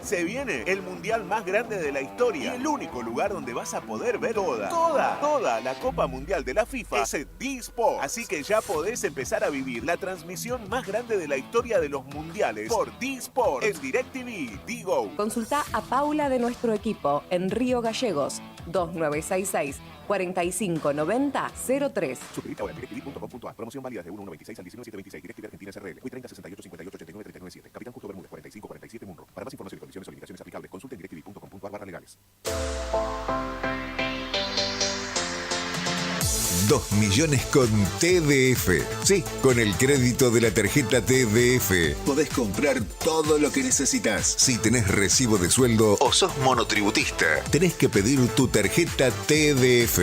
Se viene el mundial más grande de la historia y el único lugar donde vas a poder ver toda la Copa Mundial de la FIFA es D-Sport. Así que ya podés empezar a vivir la transmisión más grande de la historia de los mundiales por D-Sport en DirecTV, Digo. Consulta a Paula de nuestro equipo en Río Gallegos, 2966 4590-03. Suscríbete ahora en directv.com.ar. Promoción válida de 1/1/26 al 19/7/26. DirecTV Argentina SRL. Hoy 30 68 58 89 397. Capitán Justo Bermúdez 45 47 Munro. Para más información y condiciones o limitaciones aplicables, consulte en directv.com.ar/legales. millones con TDF. Sí, con el crédito de la tarjeta TDF podés comprar todo lo que necesitas. Si tenés recibo de sueldo o sos monotributista, tenés que pedir tu tarjeta TDF.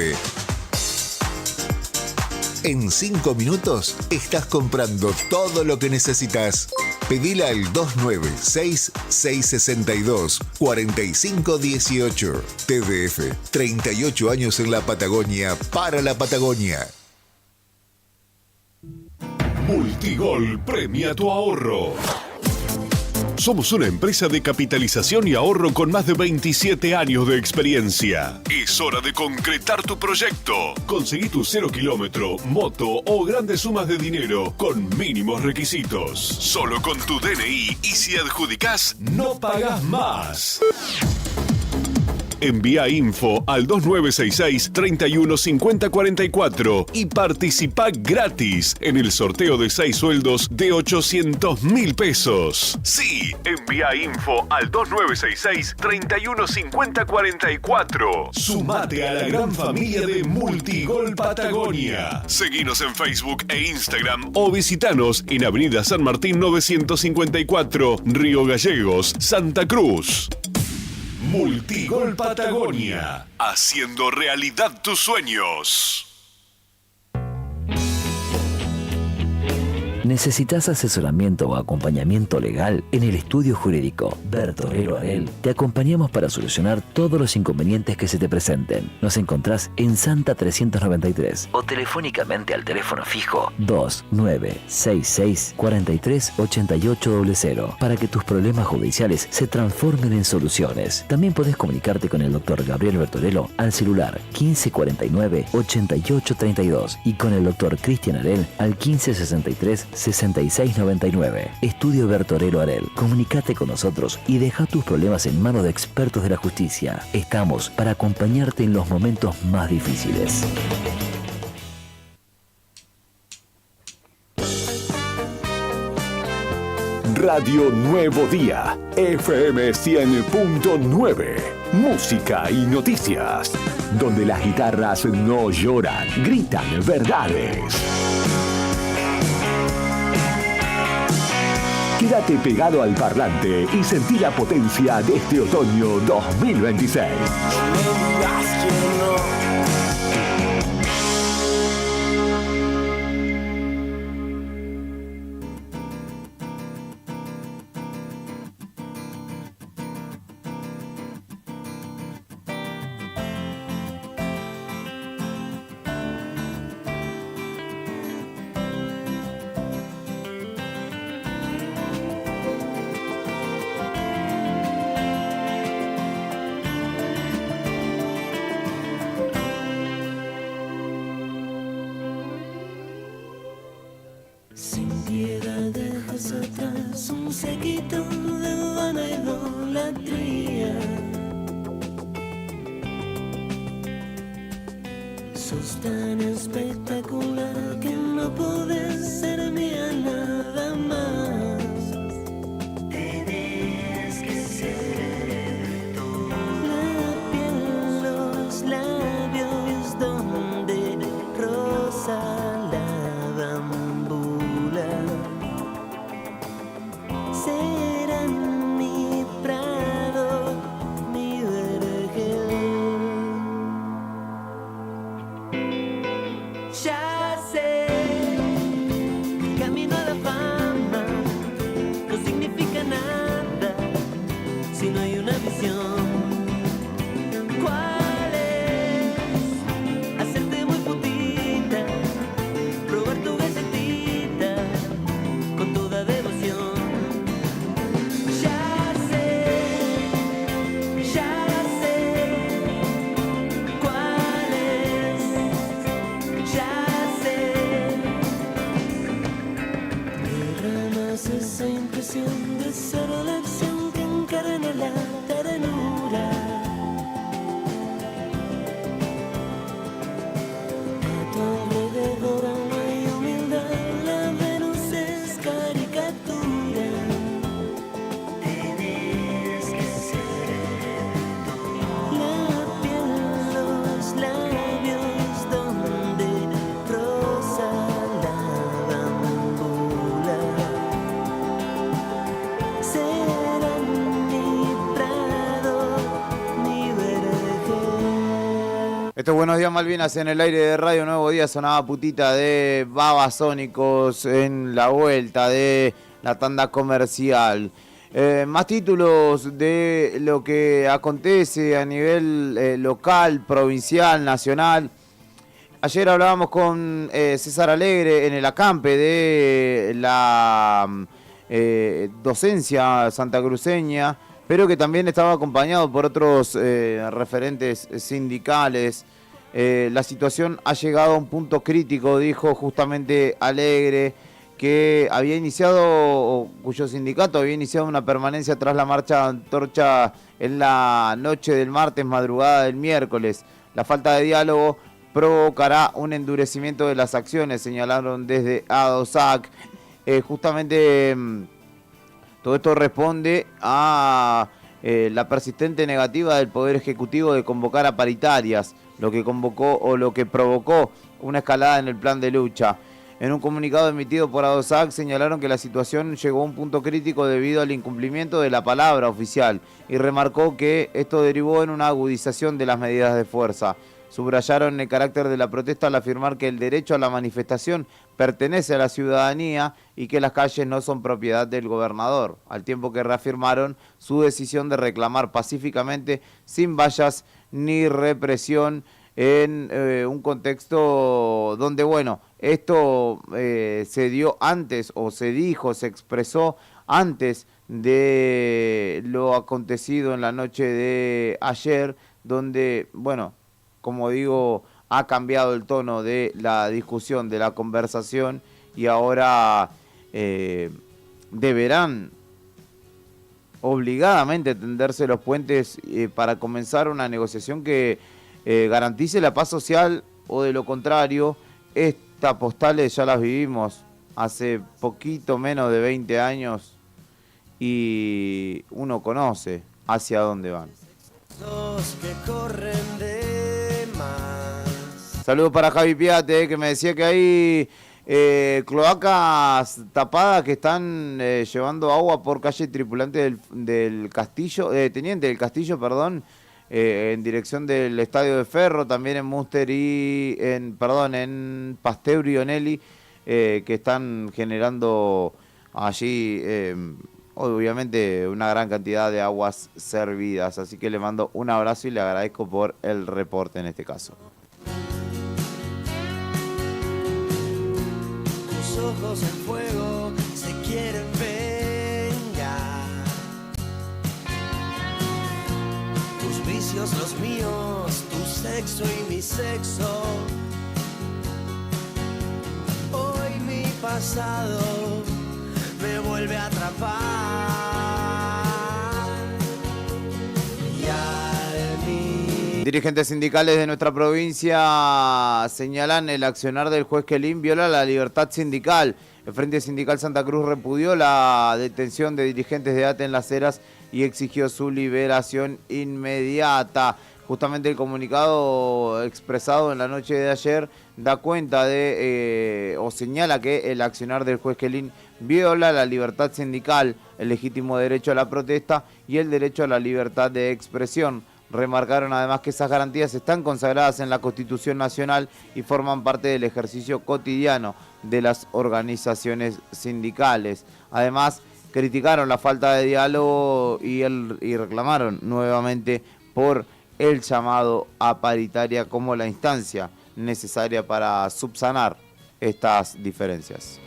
En 5 minutos estás comprando todo lo que necesitas. Pedila al 296-662-4518. TDF, 38 años en la Patagonia, para la Patagonia. Multigol premia tu ahorro. Somos una empresa de capitalización y ahorro con más de 27 años de experiencia. Es hora de concretar tu proyecto. Conseguí tu 0 kilómetro, moto o grandes sumas de dinero con mínimos requisitos. Solo con tu DNI y si adjudicás, no pagás más. Envía info al 2966-315044 y participa gratis en el sorteo de 6 sueldos de 800.000 pesos. Sí, envía info al 2966-315044. Sumate a la gran familia de Multigol Patagonia. Seguinos en Facebook e Instagram o visitanos en Avenida San Martín 954, Río Gallegos, Santa Cruz. Multigol Patagonia, haciendo realidad tus sueños. ¿Necesitas asesoramiento o acompañamiento legal? En el estudio jurídico Bertorero Arel te acompañamos para solucionar todos los inconvenientes que se te presenten. Nos encontrás en Santa 393 o telefónicamente al teléfono fijo 2966 43 8800 para que tus problemas judiciales se transformen en soluciones. También podés comunicarte con el doctor Gabriel Bertorello al celular 1549 8832 y con el doctor Cristian Arel al 1563 6699. Estudio Bertorello Arel. Comunicate con nosotros y deja tus problemas en manos de expertos de la justicia. Estamos para acompañarte en los momentos más difíciles. Radio Nuevo Día, FM 100.9. Música y noticias. Donde las guitarras no lloran, gritan verdades. Quédate pegado al parlante y sentí la potencia de este otoño 2026. Sin piedad dejas atrás un séquito de vana idolatría. Sos tan espectacular que no podés ser mía nada más. Tenés que ser tú. La piel, los labios donde rosa la bambula serán mi prado, mi vergel. Ya sé, camino a la fama no significa nada si no hay una visión. ¿Cuál es? Hacerte muy putita, probar tu galletita con toda devoción. Ya sé cuál es. Ya sé. Derramas esa impresión de ser la acción que encarna la ternura. A tu alrededor aún hay humildad, la Venus es caricatura. Tenés que ser tú. La piel, los labios donde Estos Buenos Días Malvinas en el aire de Radio Nuevo Día. Sonaba putita de Babasónicos en la vuelta de la tanda comercial. Más títulos de lo que acontece a nivel local, provincial, nacional. Ayer hablábamos con César Alegre en el acampe de la docencia santacruceña, pero que también estaba acompañado por otros referentes sindicales. La situación ha llegado a un punto crítico, dijo justamente Alegre, que había iniciado, cuyo sindicato había iniciado una permanencia tras la marcha de antorcha en la noche del martes, madrugada del miércoles. La falta de diálogo provocará un endurecimiento de las acciones, señalaron desde ADOSAC. Justamente todo esto responde a la persistente negativa del Poder Ejecutivo de convocar a paritarias, lo que convocó o lo que provocó una escalada en el plan de lucha. En un comunicado emitido por ADOSAC señalaron que la situación llegó a un punto crítico debido al incumplimiento de la palabra oficial y remarcó que esto derivó en una agudización de las medidas de fuerza. Subrayaron el carácter de la protesta al afirmar que el derecho a la manifestación pertenece a la ciudadanía y que las calles no son propiedad del gobernador, al tiempo que reafirmaron su decisión de reclamar pacíficamente, sin vallas ni represión, en un contexto donde, bueno, esto se dio antes, o se dijo, se expresó antes de lo acontecido en la noche de ayer, donde, bueno, como digo, ha cambiado el tono de la discusión, de la conversación, y ahora deberán obligadamente tenderse los puentes para comenzar una negociación que garantice la paz social, o de lo contrario, estas postales ya las vivimos hace poquito menos de 20 años y uno conoce hacia dónde van. Los que corren de más. Saludos para Javi Piate, que me decía que hay cloacas tapadas que están llevando agua por calle Tripulante del Castillo, Teniente del Castillo, perdón, en dirección del Estadio de Ferro, también en Munster y en Pasteur y Onelli, que están generando allí obviamente una gran cantidad de aguas servidas. Así que le mando un abrazo y le agradezco por el reporte en este caso. Tus ojos en fuego se quieren vengar. Tus vicios los míos, tu sexo y mi sexo. Hoy mi pasado me vuelve a atrapar. Dirigentes sindicales de nuestra provincia señalan el accionar del juez Quelín viola la libertad sindical. El Frente Sindical Santa Cruz repudió la detención de dirigentes de ATE en Las Heras y exigió su liberación inmediata. Justamente el comunicado expresado en la noche de ayer da cuenta de, o señala que el accionar del juez Quelín viola la libertad sindical, el legítimo derecho a la protesta y el derecho a la libertad de expresión. Remarcaron además que esas garantías están consagradas en la Constitución Nacional y forman parte del ejercicio cotidiano de las organizaciones sindicales. Además, criticaron la falta de diálogo y reclamaron nuevamente por el llamado a paritaria como la instancia necesaria para subsanar estas diferencias.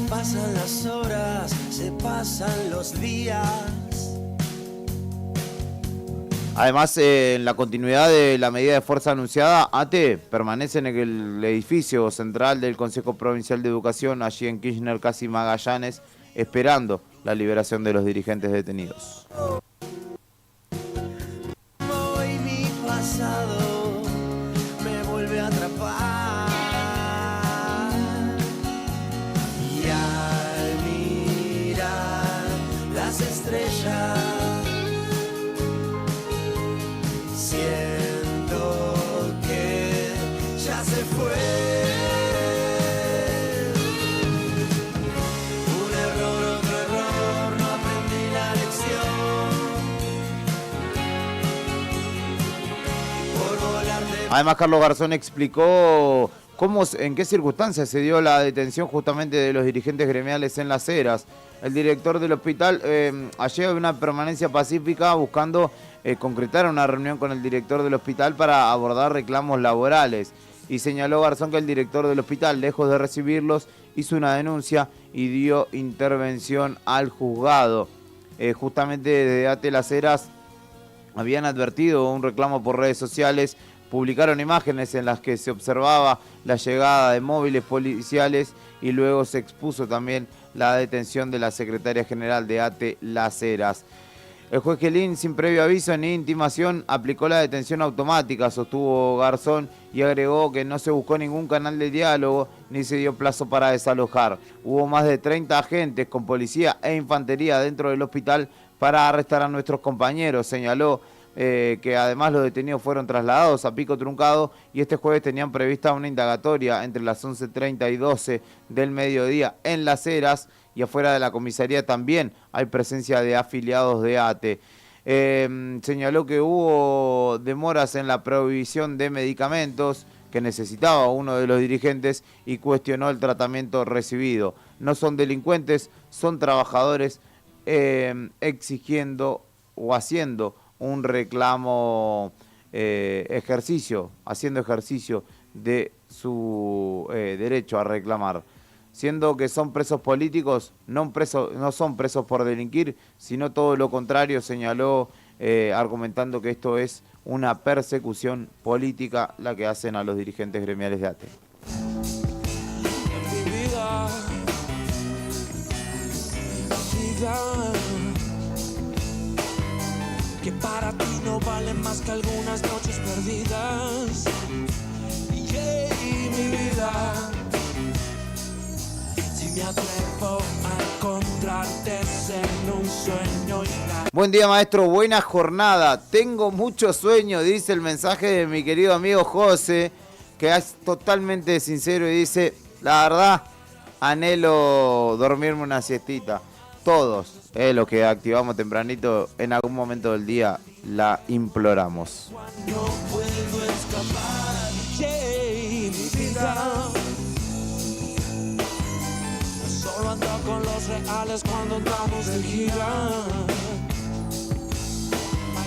Pasan las horas, se pasan los días. Además, en la continuidad de la medida de fuerza anunciada, ATE permanece en el edificio central del Consejo Provincial de Educación, allí en Kirchner, casi Magallanes, esperando la liberación de los dirigentes detenidos. Hoy mi pasado me vuelve a atrapar. Y al mirar las estrellas, siento que ya se fue. Un error, otro error, no aprendí la lección. Además, Carlos Garzón explicó en qué circunstancias se dio la detención justamente de los dirigentes gremiales en Las Heras. El director del hospital llega de una permanencia pacífica buscando concretar una reunión con el director del hospital para abordar reclamos laborales. Y señaló Garzón que el director del hospital, lejos de recibirlos, hizo una denuncia y dio intervención al juzgado. Justamente desde ATE Las Heras habían advertido un reclamo por redes sociales, publicaron imágenes en las que se observaba la llegada de móviles policiales y luego se expuso también la detención de la secretaria general de ATE Las Heras. El juez Gelín, sin previo aviso ni intimación, aplicó la detención automática, sostuvo Garzón, y agregó que no se buscó ningún canal de diálogo ni se dio plazo para desalojar. Hubo más de 30 agentes con policía e infantería dentro del hospital para arrestar a nuestros compañeros. Señaló que además los detenidos fueron trasladados a Pico Truncado y este jueves tenían prevista una indagatoria entre las 11:30 y 12 del mediodía en Las Heras, y afuera de la comisaría también hay presencia de afiliados de ATE. Señaló que hubo demoras en la provisión de medicamentos que necesitaba uno de los dirigentes y cuestionó el tratamiento recibido. No son delincuentes, son trabajadores exigiendo o haciendo un reclamo, haciendo ejercicio de su derecho a reclamar. Siendo que son presos políticos, no son presos por delinquir, sino todo lo contrario, señaló, argumentando que esto es una persecución política la que hacen a los dirigentes gremiales de ATE. Que para ti no valen más que algunas noches perdidas. Y mi vida, si me atrevo a encontrarte en un sueño. Buen día, maestro, buena jornada. Tengo mucho sueño, dice el mensaje de mi querido amigo José, que es totalmente sincero y dice, la verdad, anhelo dormirme una siestita. Todos, los que activamos tempranito, en algún momento del día la imploramos. No puedo escapar, mi vida. Solo ando con los reales cuando andamos de gira.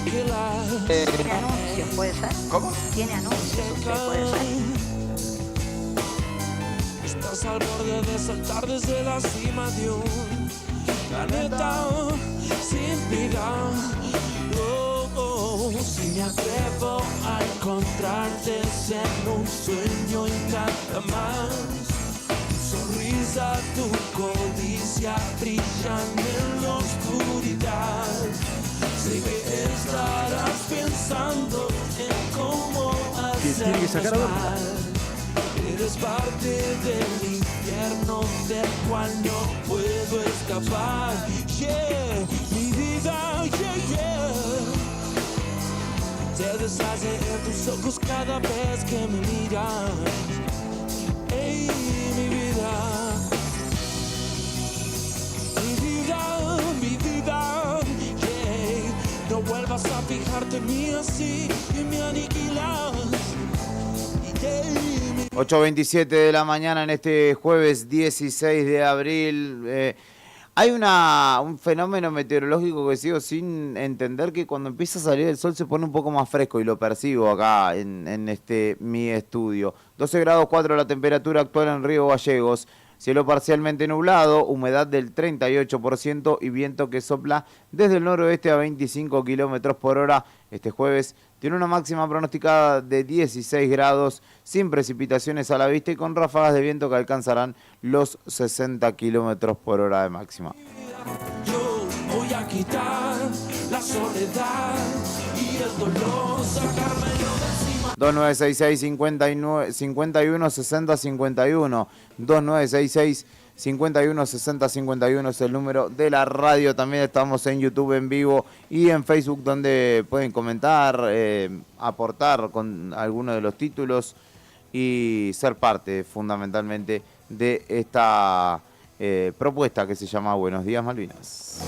¿Tiene anuncios, puede ser? ¿Cómo? ¿Tiene anuncios? Puede ser. Estás al borde de saltar desde la cima de un planeta sin vida. Si me atrevo a encontrarte en un sueño y nada más. Tu sonrisa, tu codicia brillan en la oscuridad. Sé que estarás pensando en cómo hacernos mal. Eres parte del infierno del cual no puedo escapar. Yeah, mi vida, yeah, yeah. Se deshace en tus ojos cada vez que me miras. Ey, mi vida. Mi vida, yeah. No vuelvas a fijarte en mí así y me aniquilas. 8:27 de la mañana en este jueves 16 de abril. Hay un fenómeno meteorológico que sigo sin entender, que cuando empieza a salir el sol se pone un poco más fresco, y lo percibo acá en mi estudio. 12 grados 4 la temperatura actual en Río Gallegos. Cielo parcialmente nublado, humedad del 38% y viento que sopla desde el noroeste a 25 kilómetros por hora. Este jueves tiene una máxima pronosticada de 16 grados, sin precipitaciones a la vista y con ráfagas de viento que alcanzarán los 60 kilómetros por hora de máxima. Yo voy a quitar la soledad y el dolor, sacármelo de encima. 2966 51 60 51 2966 51 60 51 es el número de la radio. También estamos en YouTube en vivo y en Facebook, donde pueden comentar, aportar con alguno de los títulos y ser parte fundamentalmente de esta propuesta que se llama Buenos Días Malvinas.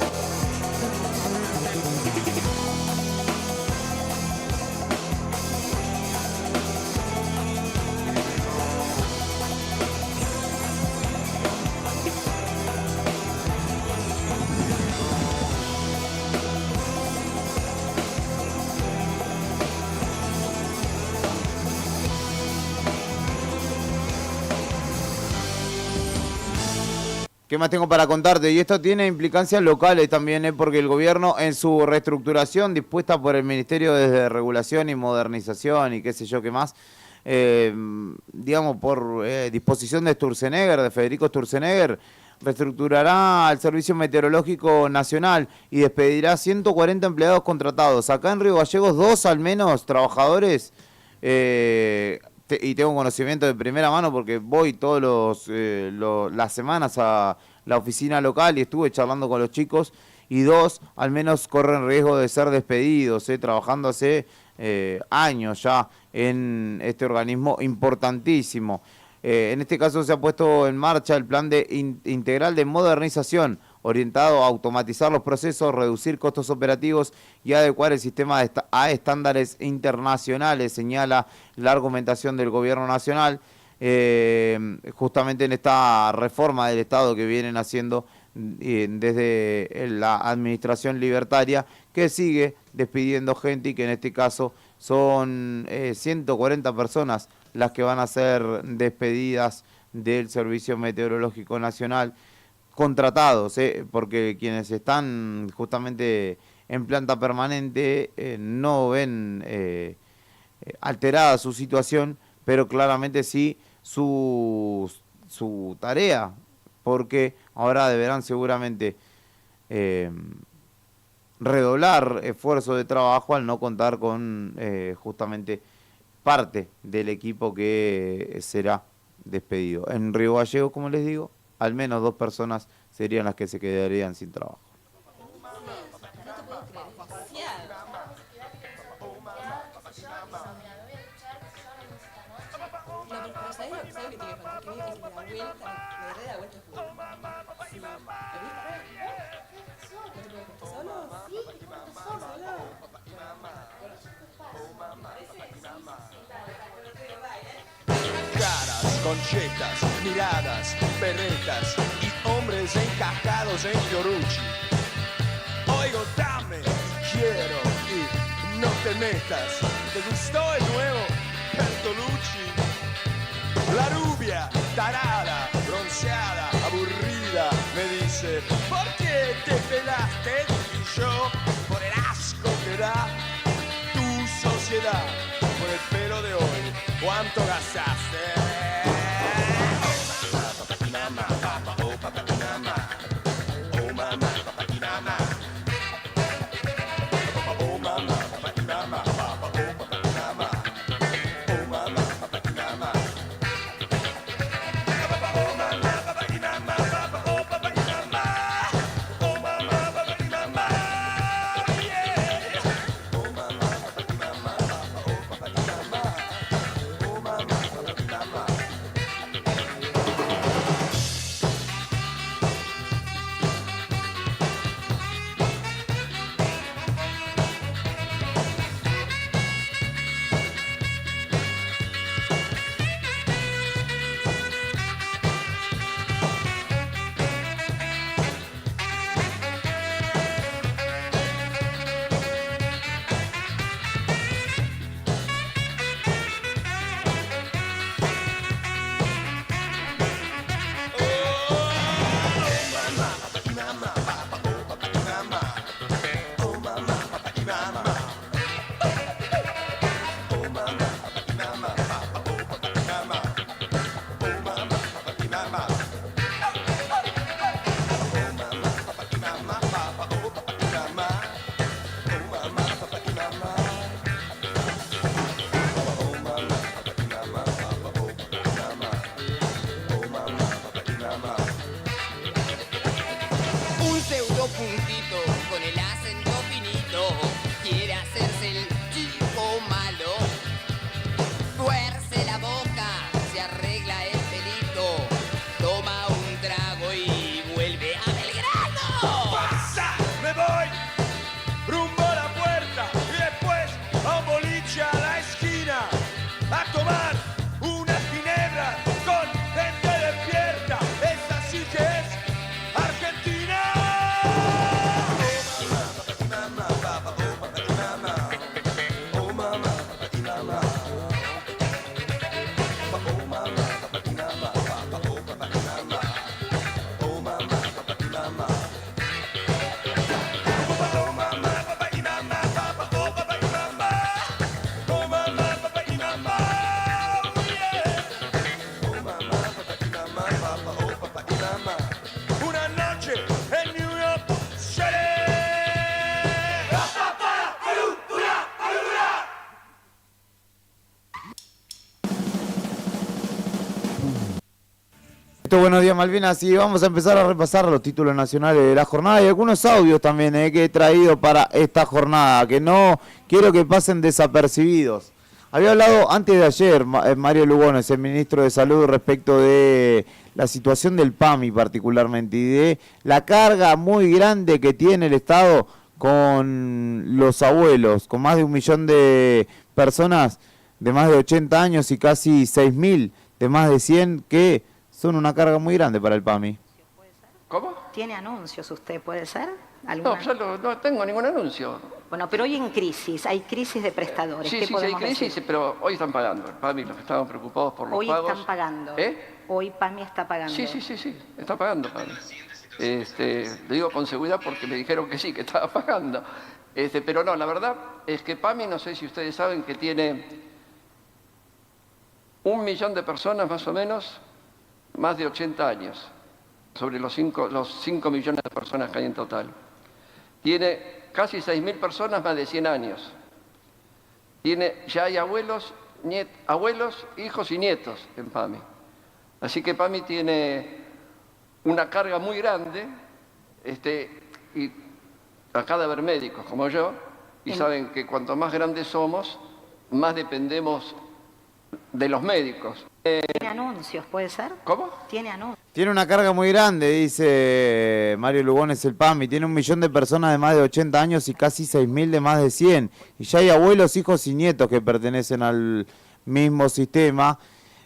¿Qué más tengo para contarte? Y esto tiene implicancias locales también, porque el gobierno en su reestructuración dispuesta por el Ministerio de Regulación y Modernización y qué sé yo qué más, digamos por disposición de Sturzenegger, de Federico Sturzenegger, reestructurará el Servicio Meteorológico Nacional y despedirá 140 empleados contratados. Acá en Río Gallegos, 2 al menos trabajadores, y tengo conocimiento de primera mano porque voy todas las semanas a la oficina local y estuve charlando con los chicos, y 2 al menos corren riesgo de ser despedidos, trabajando hace años ya en este organismo importantísimo. En este caso se ha puesto en marcha el plan integral de modernización orientado a automatizar los procesos, reducir costos operativos y adecuar el sistema a estándares internacionales, señala la argumentación del Gobierno Nacional, justamente en esta reforma del Estado que vienen haciendo desde la administración libertaria, que sigue despidiendo gente y que en este caso son 140 personas las que van a ser despedidas del Servicio Meteorológico Nacional, contratados, porque quienes están justamente en planta permanente no ven alterada su situación, pero claramente sí su tarea, porque ahora deberán seguramente redoblar esfuerzo de trabajo al no contar con justamente parte del equipo que será despedido. En Río Gallegos, como les digo, al menos 2 personas serían las que se quedarían sin trabajo. Caras, conchetas, miradas, berretas y hombres encajados en Fiorucci. Oigo, dame, quiero y no te metas. ¿Te gustó el nuevo Bertolucci? La rubia, tarada, bronceada, aburrida, me dice: ¿por qué te pelaste? Y yo, por el asco que da tu sociedad, por el pelo de hoy, ¿cuánto gastaste? Buenos días, Malvinas, y vamos a empezar a repasar los títulos nacionales de la jornada y algunos audios también que he traído para esta jornada, que no quiero que pasen desapercibidos. Había hablado antes de ayer Mario Lugones, el ministro de Salud, respecto de la situación del PAMI particularmente y de la carga muy grande que tiene el Estado con los abuelos, con más de 1 millón de personas de más de 80 años y casi 6.000 de más de 100 que son una carga muy grande para el PAMI. ¿Cómo? ¿Tiene anuncios usted, puede ser? No, yo no tengo ningún anuncio. Bueno, pero hoy en crisis, hay crisis de prestadores. Sí, ¿Qué sí, hay podemos crisis, decir? pero hoy están pagando. El PAMI, los que estaban preocupados por los Hoy pagos. están pagando. ¿Eh? Hoy PAMI está pagando. Sí, está pagando PAMI. Le digo con seguridad porque me dijeron que sí, que estaba pagando. Pero no, la verdad es que PAMI, no sé si ustedes saben que tiene 1 millón de personas más o menos, más de 80 años, sobre los 5 millones de personas que hay en total. Tiene casi 6.000 personas más de 100 años. Ya hay abuelos, hijos y nietos en PAMI. Así que PAMI tiene una carga muy grande, y acá de haber médicos como yo, y saben que cuanto más grandes somos, más dependemos de los médicos. ¿Tiene anuncios, puede ser? ¿Cómo? Tiene anuncios. Tiene una carga muy grande, dice Mario Lugones, el PAMI. Tiene 1 millón de personas de más de 80 años y casi 6.000 de más de 100. Y ya hay abuelos, hijos y nietos que pertenecen al mismo sistema,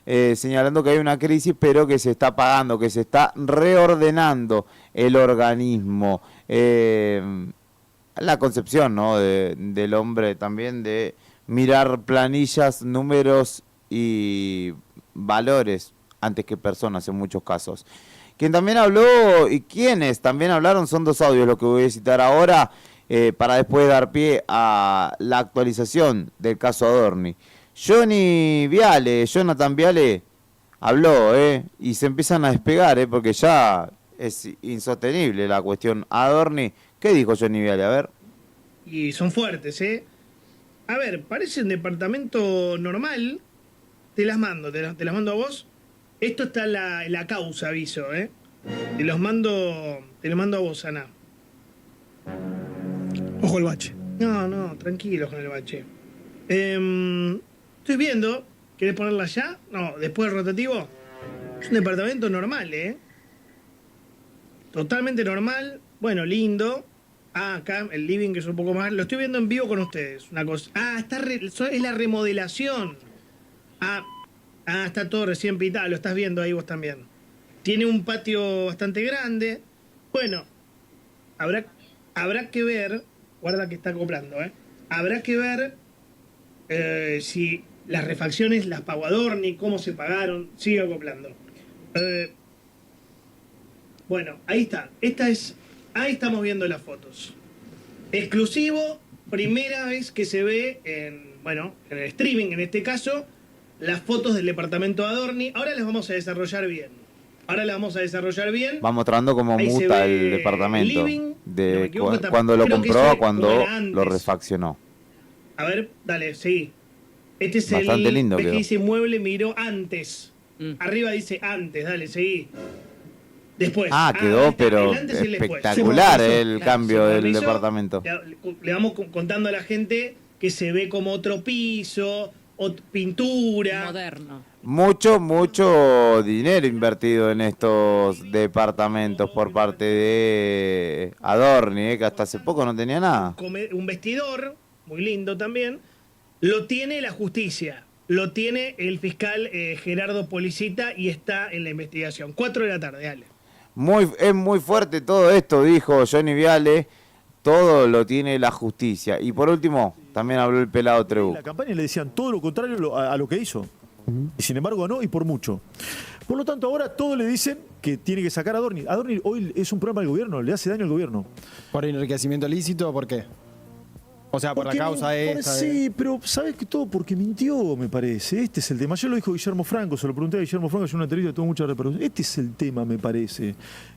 señalando que hay una crisis, pero que se está pagando, que se está reordenando el organismo. La concepción, ¿no?, del hombre también de mirar planillas, números y valores antes que personas en muchos casos. Quien también habló y quienes también hablaron son 2 audios, lo que voy a citar ahora, para después dar pie a la actualización del caso Adorni. Jonathan Viale habló, y se empiezan a despegar, porque ya es insostenible la cuestión Adorni. ¿Qué dijo Johnny Viale? A ver. Y son fuertes, A ver, parece un departamento normal. Te las mando a vos. Esto está en la causa, aviso, Te los mando a vos, Ana. Ojo el bache. No, tranquilos con el bache. Estoy viendo. ¿Querés ponerla ya? No, después del rotativo. Es un departamento normal, Totalmente normal. Bueno, lindo. Acá el living, que es un poco más. Lo estoy viendo en vivo con ustedes. Una cosa. Es la remodelación. Está todo recién pintado. Lo estás viendo ahí vos también. Tiene un patio bastante grande. Bueno, habrá que ver. Guarda que está acoplando, Habrá que ver si las refacciones las pagó Adorni, cómo se pagaron. Sigue acoplando. Bueno, ahí está. Ahí estamos viendo las fotos. Exclusivo, primera vez que se ve en el streaming, en este caso, las fotos del departamento de Adorni. Ahora las vamos a desarrollar bien. Va mostrando cómo ahí muta el departamento. Living, de cuando lo compró a cuando lo refaccionó. A ver, dale, seguí. Este es bastante lindo, que dice mueble miró antes. Arriba dice antes, dale, seguí. Después. Quedó, pero espectacular el cambio del departamento. Le vamos contando a la gente que se ve como otro piso, pintura. Moderno. Mucho dinero invertido en estos departamentos por parte de Adorni, que hasta hace poco no tenía nada. Un vestidor, muy lindo también, lo tiene la justicia. Lo tiene el fiscal Gerardo Policita y está en la investigación. 4 de la tarde, dale. Es muy fuerte todo esto, dijo Johnny Viale. Todo lo tiene la justicia. Y por último, también habló el pelado Treu. En la campaña le decían todo lo contrario a lo que hizo. Y sin embargo no, y por mucho. Por lo tanto, ahora todos le dicen que tiene que sacar a Adorni. Adorni hoy es un problema del gobierno, le hace daño al gobierno. ¿Por enriquecimiento ilícito o por qué? O sea, por la causa esta. Sí, pero ¿sabes que todo? Porque mintió, me parece. Este es el tema. Ayer lo dijo Guillermo Franco, se lo pregunté a Guillermo Franco, en una entrevista tuvo mucha repercusión. Este es el tema, me parece.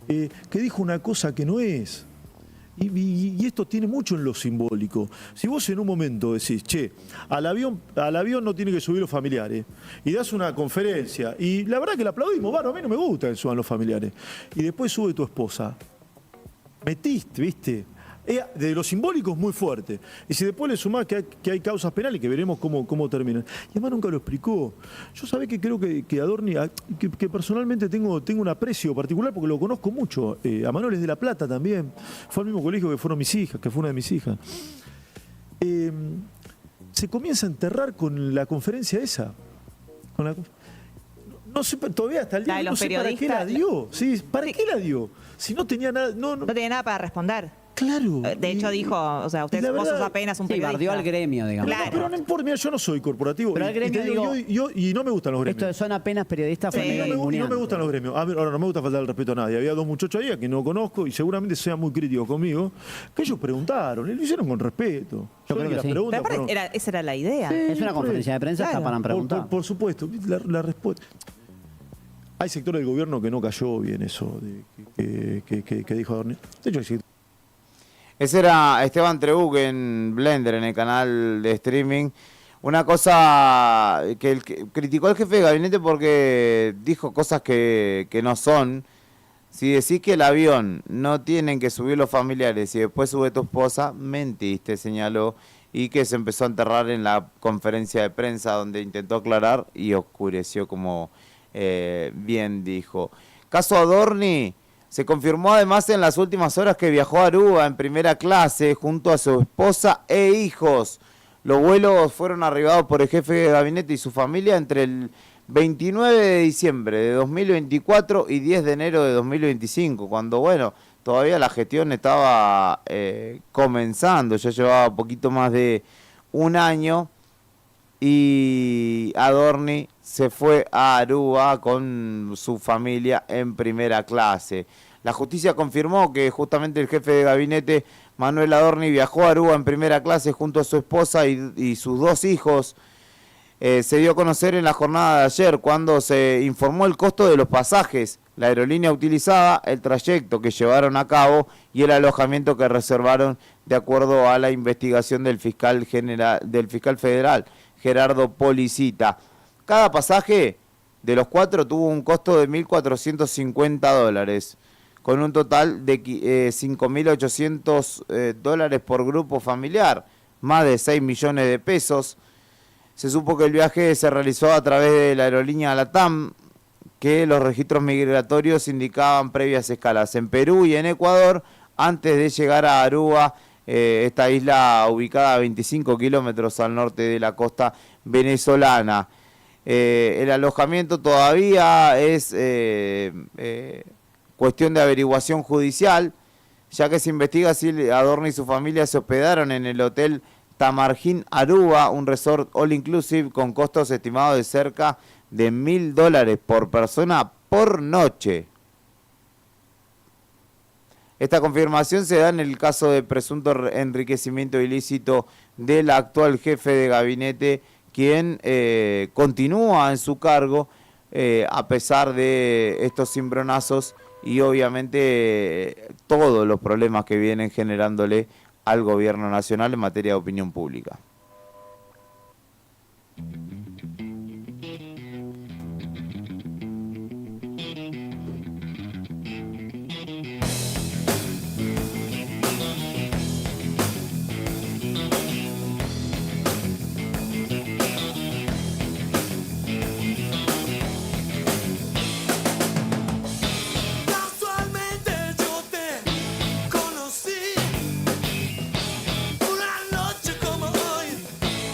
Que dijo una cosa que no es. Y esto tiene mucho en lo simbólico. Si vos en un momento decís, che, al avión no tiene que subir los familiares, y das una conferencia, y la verdad que la aplaudimos, a mí no me gusta que suban los familiares, y después sube tu esposa, metiste, ¿viste? De lo simbólico es muy fuerte. Y si después le sumás que hay causas penales, que veremos cómo terminan. Y además nunca lo explicó. Yo sabés que creo que Adorni, que personalmente tengo un aprecio particular porque lo conozco mucho. A Manuel es de La Plata también. Fue al mismo colegio que fueron mis hijas, que fue una de mis hijas. Se comienza a enterrar con la conferencia esa. No sé, todavía hasta el día de hoy no sé para qué la dio. Sí, ¿para qué la dio? Si no tenía nada... No tenía nada para responder. Claro. De hecho dijo, o sea, vos sos apenas un periodista. Bardeó al gremio, digamos. Claro. Pero no importa, mira, yo no soy corporativo. Pero al gremio y no me gustan los gremios. Esto son apenas periodistas. Y no me gustan los gremios. A ver, ahora no me gusta faltar el respeto a nadie. Había dos muchachos ahí a que no conozco y seguramente sean muy críticos conmigo, que ellos preguntaron, y lo hicieron con respeto. Yo creo que sí. Esa era la idea. Es una conferencia de prensa, está para preguntar. Por supuesto, la respuesta... Hay sectores del gobierno que no cayó bien eso que dijo Adorni. De hecho, hay sectores... Ese era Esteban Trebuch en Blender, en el canal de streaming. Una cosa que criticó al jefe de gabinete porque dijo cosas que no son. Si decís que el avión no tienen que subir los familiares y después sube tu esposa, mentiste, señaló. Y que se empezó a enterrar en la conferencia de prensa donde intentó aclarar y oscureció, como bien dijo. Caso Adorni. Se confirmó además en las últimas horas que viajó a Aruba en primera clase junto a su esposa e hijos. Los vuelos fueron arribados por el jefe de gabinete y su familia entre el 29 de diciembre de 2024 y 10 de enero de 2025, cuando, bueno, todavía la gestión estaba comenzando, ya llevaba poquito más de un año, y Adorni se fue a Aruba con su familia en primera clase. La justicia confirmó que justamente el jefe de gabinete, Manuel Adorni, viajó a Aruba en primera clase junto a su esposa y sus dos hijos. Se dio a conocer en la jornada de ayer cuando se informó el costo de los pasajes, la aerolínea utilizada, el trayecto que llevaron a cabo y el alojamiento que reservaron, de acuerdo a la investigación del fiscal federal, Gerardo Policita. Cada pasaje de los 4 tuvo un costo de $1.450, con un total de $5.800 por grupo familiar, más de 6 millones de pesos. Se supo que el viaje se realizó a través de la aerolínea LATAM, que los registros migratorios indicaban previas escalas en Perú y en Ecuador, antes de llegar a Aruba, esta isla ubicada a 25 kilómetros al norte de la costa venezolana. El alojamiento todavía es cuestión de averiguación judicial, ya que se investiga si Adorni y su familia se hospedaron en el hotel Tamarjín Aruba, un resort all inclusive con costos estimados de cerca de $1.000 por persona por noche. Esta confirmación se da en el caso de presunto enriquecimiento ilícito del actual jefe de gabinete, quien continúa en su cargo a pesar de estos cimbronazos y obviamente todos los problemas que vienen generándole al gobierno nacional en materia de opinión pública.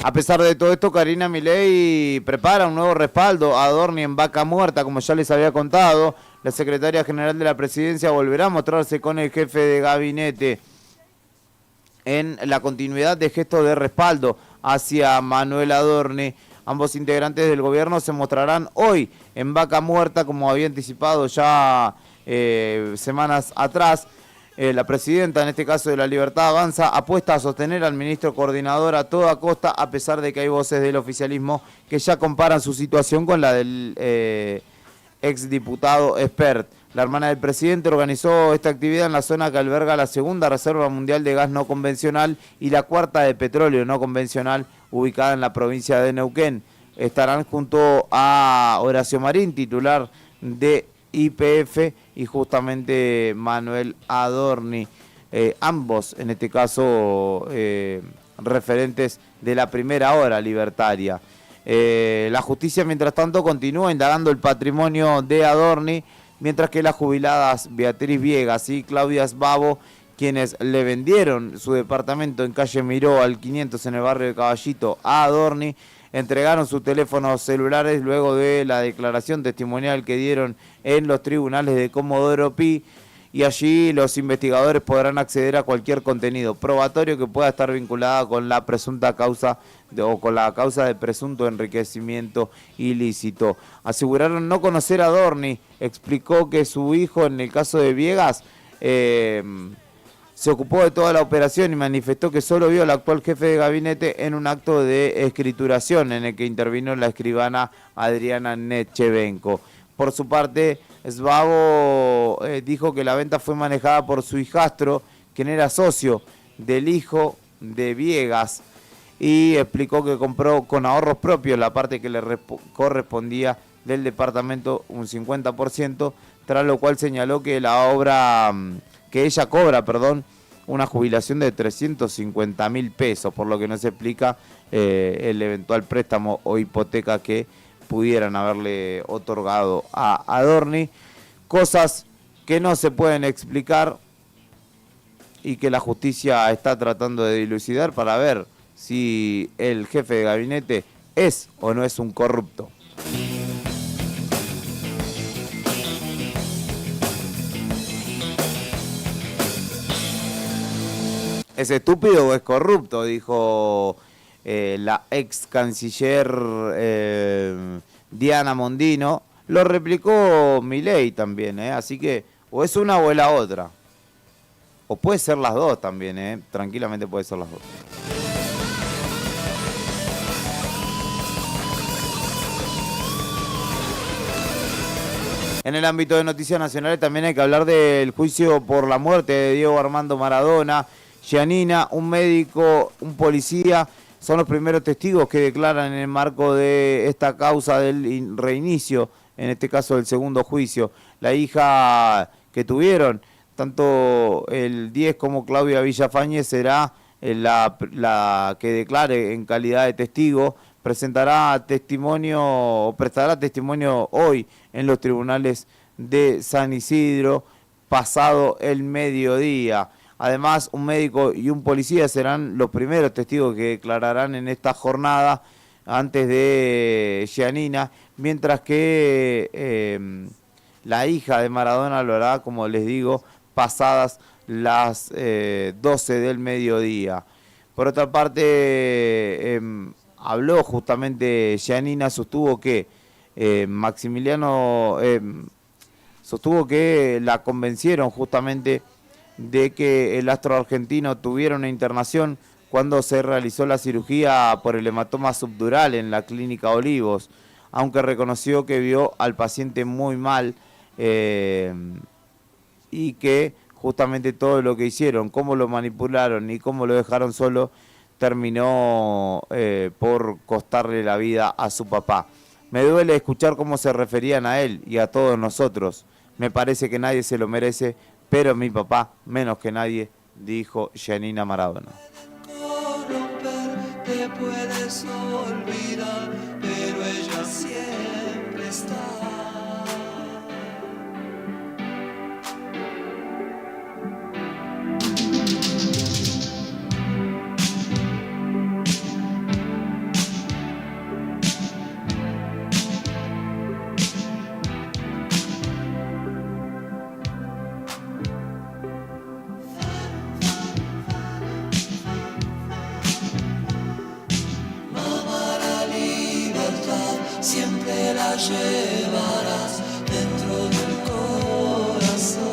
A pesar de todo esto, Karina Milei prepara un nuevo respaldo a Adorni en Vaca Muerta, como ya les había contado. La secretaria general de la presidencia volverá a mostrarse con el jefe de gabinete en la continuidad de gestos de respaldo hacia Manuel Adorni. Ambos integrantes del gobierno se mostrarán hoy en Vaca Muerta, como había anticipado ya semanas atrás. La presidenta, en este caso de La Libertad Avanza, apuesta a sostener al ministro coordinador a toda costa, a pesar de que hay voces del oficialismo que ya comparan su situación con la del exdiputado expert. La hermana del presidente organizó esta actividad en la zona que alberga la segunda reserva mundial de gas no convencional y la cuarta de petróleo no convencional, ubicada en la provincia de Neuquén. Estarán junto a Horacio Marín, titular de YPF, y justamente Manuel Adorni, ambos en este caso referentes de la primera hora libertaria. La justicia, mientras tanto, continúa indagando el patrimonio de Adorni, mientras que las jubiladas Beatriz Viegas y Claudia Sbavo, quienes le vendieron su departamento en calle Miró al 500 en el barrio de Caballito a Adorni, entregaron sus teléfonos celulares luego de la declaración testimonial que dieron en los tribunales de Comodoro Pi, y allí los investigadores podrán acceder a cualquier contenido probatorio que pueda estar vinculada con la presunta causa o con la causa de presunto enriquecimiento ilícito. Aseguraron no conocer a Adorni, explicó que su hijo, en el caso de Viegas, se ocupó de toda la operación y manifestó que solo vio al actual jefe de gabinete en un acto de escrituración en el que intervino la escribana Adriana Nechevenko. Por su parte, Sbavo dijo que la venta fue manejada por su hijastro, quien era socio del hijo de Viegas, y explicó que compró con ahorros propios la parte que le correspondía del departamento, un 50%, tras lo cual señaló que ella cobra, una jubilación de 350.000 pesos, por lo que no se explica el eventual préstamo o hipoteca que pudieran haberle otorgado a Adorni, cosas que no se pueden explicar y que la justicia está tratando de dilucidar para ver si el jefe de gabinete es o no es un corrupto. ¿Es estúpido o es corrupto?, dijo la ex canciller Diana Mondino. Lo replicó Milei también, así que o es una o es la otra. O puede ser las dos también, tranquilamente puede ser las dos. En el ámbito de noticias nacionales también hay que hablar del juicio por la muerte de Diego Armando Maradona. Giannina, un médico, un policía, son los primeros testigos que declaran en el marco de esta causa del reinicio, en este caso del segundo juicio. La hija que tuvieron, tanto el 10 como Claudia Villafañez, será la que declare en calidad de testigo. Prestará testimonio hoy en los tribunales de San Isidro, pasado el mediodía. Además, un médico y un policía serán los primeros testigos que declararán en esta jornada antes de Giannina, mientras que la hija de Maradona lo hará, como les digo, pasadas las 12 del mediodía. Por otra parte, habló justamente Giannina, sostuvo que sostuvo que la convencieron justamente de que el astro argentino tuviera una internación cuando se realizó la cirugía por el hematoma subdural en la clínica Olivos, aunque reconoció que vio al paciente muy mal y que justamente todo lo que hicieron, cómo lo manipularon y cómo lo dejaron solo, terminó por costarle la vida a su papá. Me duele escuchar cómo se referían a él y a todos nosotros. Me parece que nadie se lo merece, pero mi papá, menos que nadie, dijo Giannina Maradona. Te puedes olvidar, pero ella siempre está. Siempre la llevarás dentro del corazón.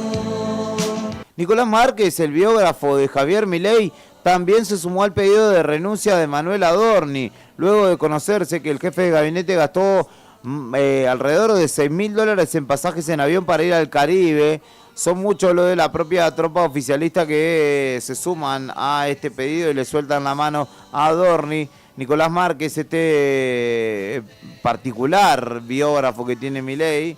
Nicolás Márquez, el biógrafo de Javier Milei, también se sumó al pedido de renuncia de Manuel Adorni, luego de conocerse que el jefe de gabinete gastó alrededor de $6.000 en pasajes en avión para ir al Caribe. Son muchos los de la propia tropa oficialista que se suman a este pedido y le sueltan la mano a Adorni. Nicolás Márquez, este particular biógrafo que tiene Milei,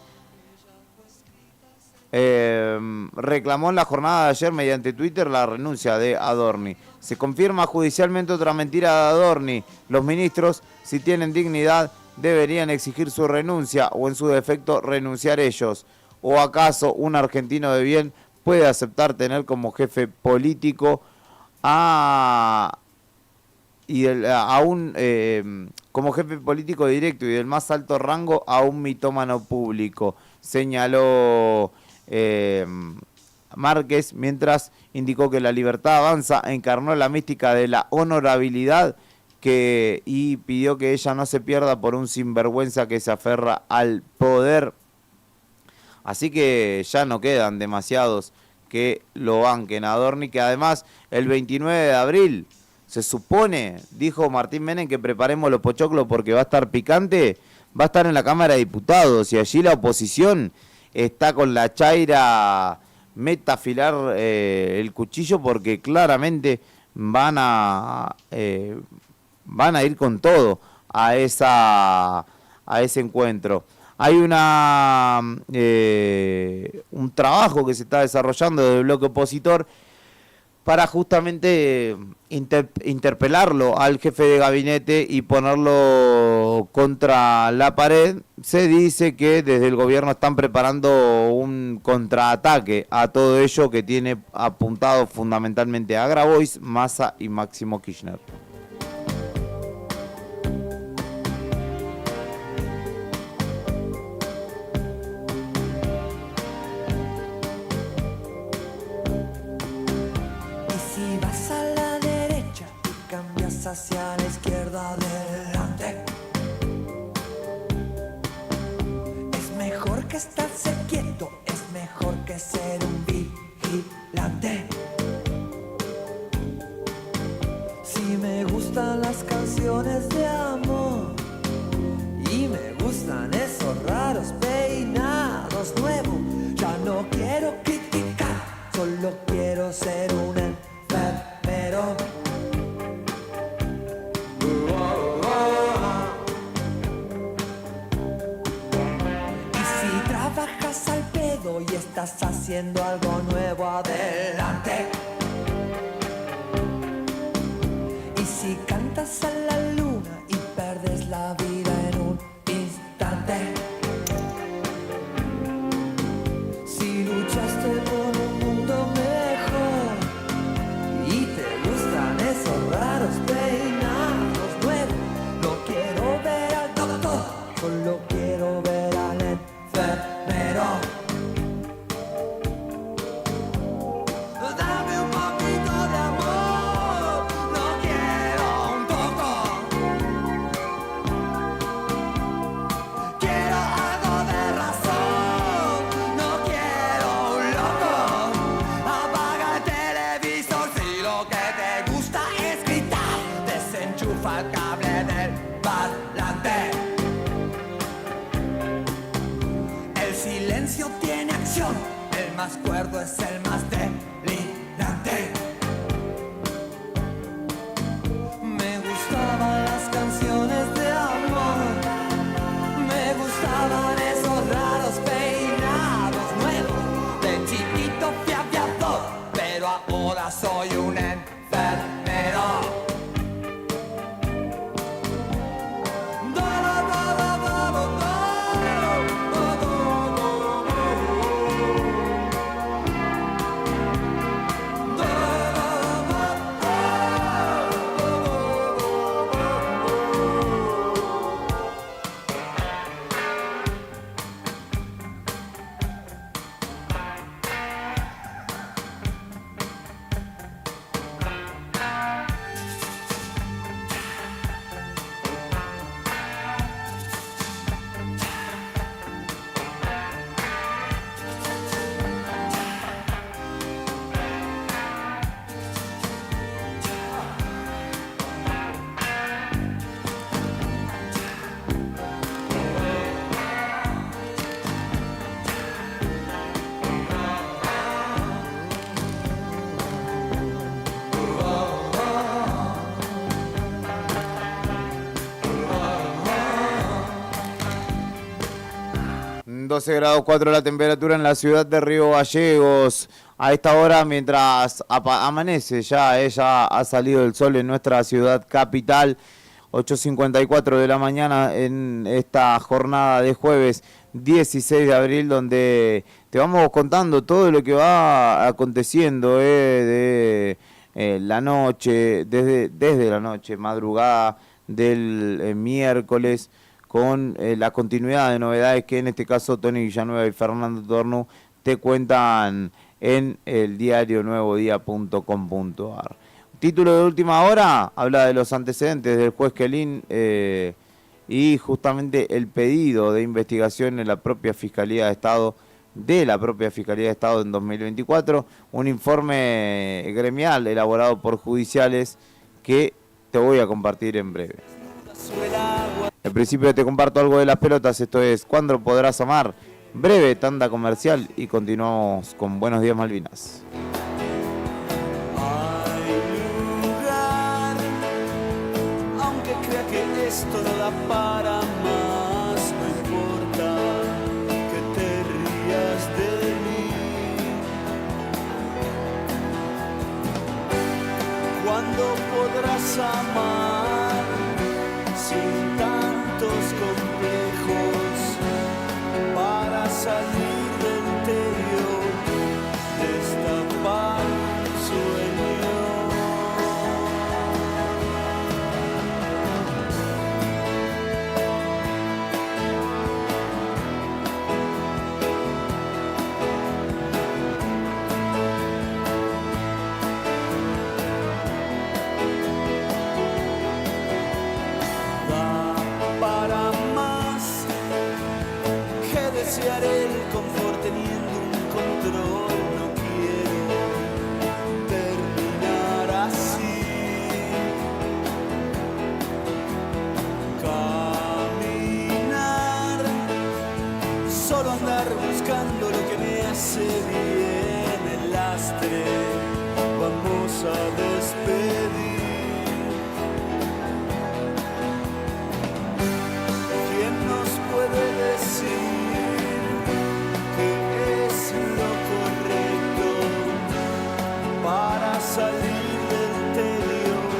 reclamó en la jornada de ayer mediante Twitter la renuncia de Adorni. Se confirma judicialmente otra mentira de Adorni. Los ministros, si tienen dignidad, deberían exigir su renuncia o en su defecto renunciar ellos. ¿O acaso un argentino de bien puede aceptar tener como jefe político como jefe político directo y del más alto rango a un mitómano público? Señaló Márquez, mientras indicó que la Libertad Avanza encarnó la mística de la honorabilidad y pidió que ella no se pierda por un sinvergüenza que se aferra al poder. Así que ya no quedan demasiados que lo banquen a Adorni, que además el 29 de abril se supone, dijo Martín Menem, que preparemos los pochoclos porque va a estar picante, va a estar en la Cámara de Diputados y allí la oposición está con la chaira meta a afilar el cuchillo porque claramente van a ir con todo a ese encuentro. Hay un trabajo que se está desarrollando desde el bloque opositor para justamente interpelarlo al jefe de gabinete y ponerlo contra la pared. Se dice que desde el gobierno están preparando un contraataque a todo ello que tiene apuntado fundamentalmente a Grabois, Massa y Máximo Kirchner. Hacia la izquierda adelante. Es mejor que estarse quieto, es mejor que ser un vigilante. Si me gustan las canciones de amor y me gustan esos raros peinados nuevos, ya no quiero criticar, solo quiero ser un enfermero. Y estás haciendo algo nuevo, adelante. Y si cantas a la luna y perdes la vida en un instante, si luchaste por un mundo mejor y te gustan esos raros peinados nuevos, no quiero ver al doctor, solo quiero ver al enfermero. El más cuerdo es el más delirante. Me gustaban las canciones de amor, me gustaban esos raros peinados nuevos. De chiquito fui aviador, pero ahora soy un enfermero. 12 grados 4 la temperatura en la ciudad de Río Gallegos. A esta hora, mientras amanece ya ha salido el sol en nuestra ciudad capital. 8:54 de la mañana en esta jornada de jueves 16 de abril, donde te vamos contando todo lo que va aconteciendo de la noche, desde la noche, madrugada del miércoles, con la continuidad de novedades que en este caso Tony Villanueva y Fernando Tornu te cuentan en el diario nuevodía.com.ar. Título de última hora habla de los antecedentes del juez Quelín y justamente el pedido de investigación en la propia Fiscalía de Estado, en 2024, un informe gremial elaborado por judiciales que te voy a compartir en breve. Al principio te comparto algo de las pelotas, esto es ¿Cuándo podrás amar? Breve tanda comercial y continuamos con Buenos Días Malvinas. Aunque crea que esto no da para más, no importa que te rías de mí. ¿Cuándo podrás amar sin tantos complejos para salir del interior, destapar un sueño? Desearé el confort teniendo un control, no quiero terminar así. Caminar, solo andar buscando lo que me hace bien, el lastre vamos a despedir. ¿Quién nos puede decir para salir del interior,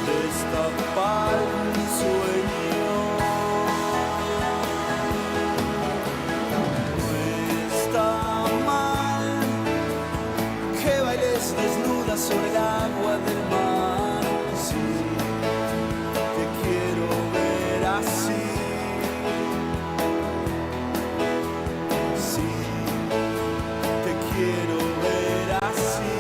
destapar un sueño? No está mal que bailes desnuda sobre el agua del mar. Sí, te quiero ver así. Sí, te quiero ver así.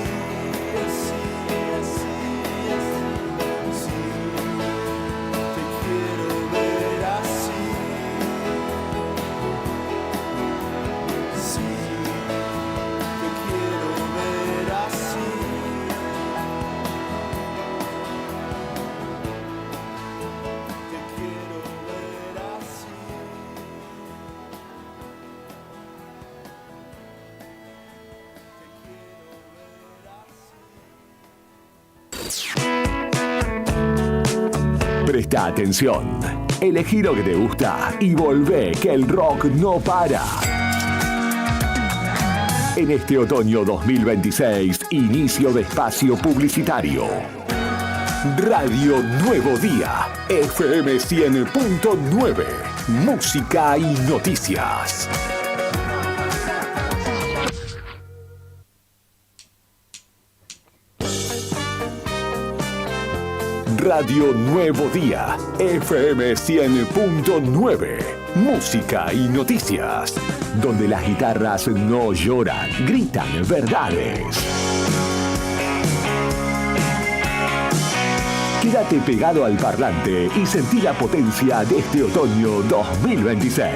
Presta atención, elegí lo que te gusta y volvé que el rock no para. En este otoño 2026, inicio de espacio publicitario. Radio Nuevo Día, FM 100.9, música y noticias. Radio Nuevo Día, FM 100.9, música y noticias, donde las guitarras no lloran, gritan verdades. Quédate pegado al parlante y sentí la potencia de este otoño 2026.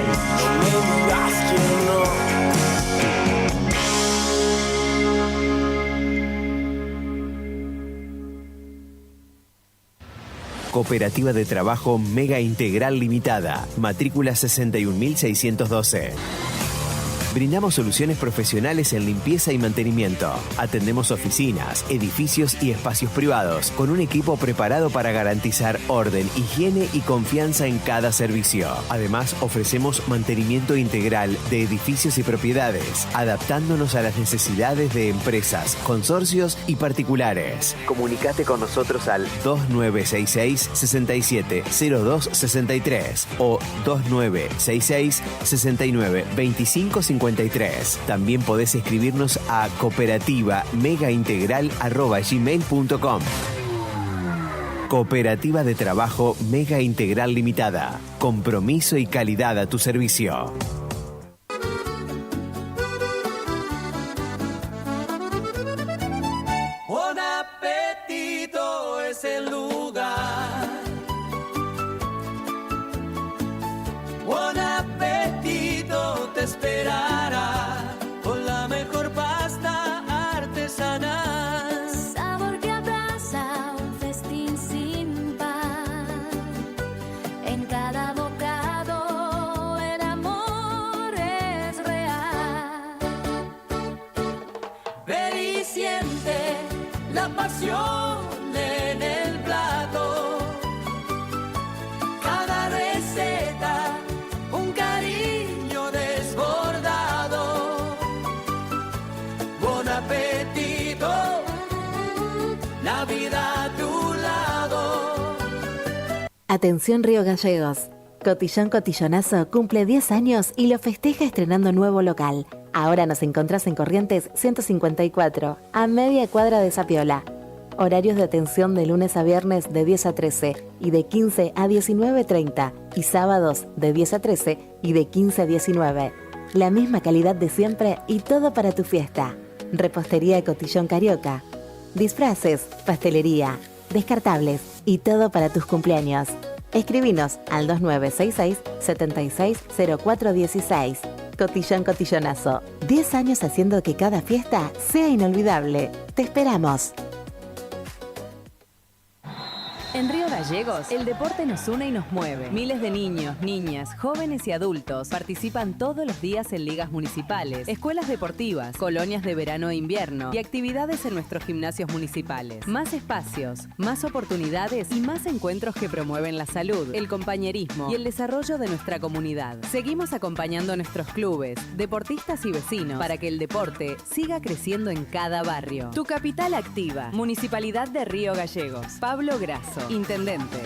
Cooperativa de Trabajo Mega Integral Limitada. Matrícula 61.612. Brindamos soluciones profesionales en limpieza y mantenimiento. Atendemos oficinas, edificios y espacios privados con un equipo preparado para garantizar orden, higiene y confianza en cada servicio. Además, ofrecemos mantenimiento integral de edificios y propiedades, adaptándonos a las necesidades de empresas, consorcios y particulares. Comunicate con nosotros al 2966-670263 o 2966-692553. También podés escribirnos a cooperativa-megaintegral@gmail.com. Cooperativa de Trabajo Mega Integral Limitada. Compromiso y calidad a tu servicio. Buon Appetito es el lugar. Buon Appetito te esperará con la mejor pasta artesanal. Sabor que abraza un festín sin par. En cada bocado el amor es real. Ven y siente la pasión en el plato. Cada receta, un cariño desbordado. Buen apetito, la vida a tu lado. Atención Río Gallegos. Cotillón Cotillonazo cumple 10 años y lo festeja estrenando nuevo local. Ahora nos encontrás en Corrientes 154, a media cuadra de Zapiola. Horarios de atención de lunes a viernes de 10 a 13 y de 15 a 19:30 y sábados de 10 a 13 y de 15 a 19. La misma calidad de siempre y todo para tu fiesta. Repostería Cotillón Carioca. Disfraces, pastelería, descartables y todo para tus cumpleaños. Escribinos al 2966-760416. Cotillón Cotillonazo. 10 años haciendo que cada fiesta sea inolvidable. Te esperamos. En Río Gallegos, el deporte nos une y nos mueve. Miles de niños, niñas, jóvenes y adultos participan todos los días en ligas municipales, escuelas deportivas, colonias de verano e invierno y actividades en nuestros gimnasios municipales. Más espacios, más oportunidades y más encuentros que promueven la salud, el compañerismo y el desarrollo de nuestra comunidad. Seguimos acompañando a nuestros clubes, deportistas y vecinos para que el deporte siga creciendo en cada barrio. Tu capital activa, Municipalidad de Río Gallegos. Pablo Grasso, Intendente.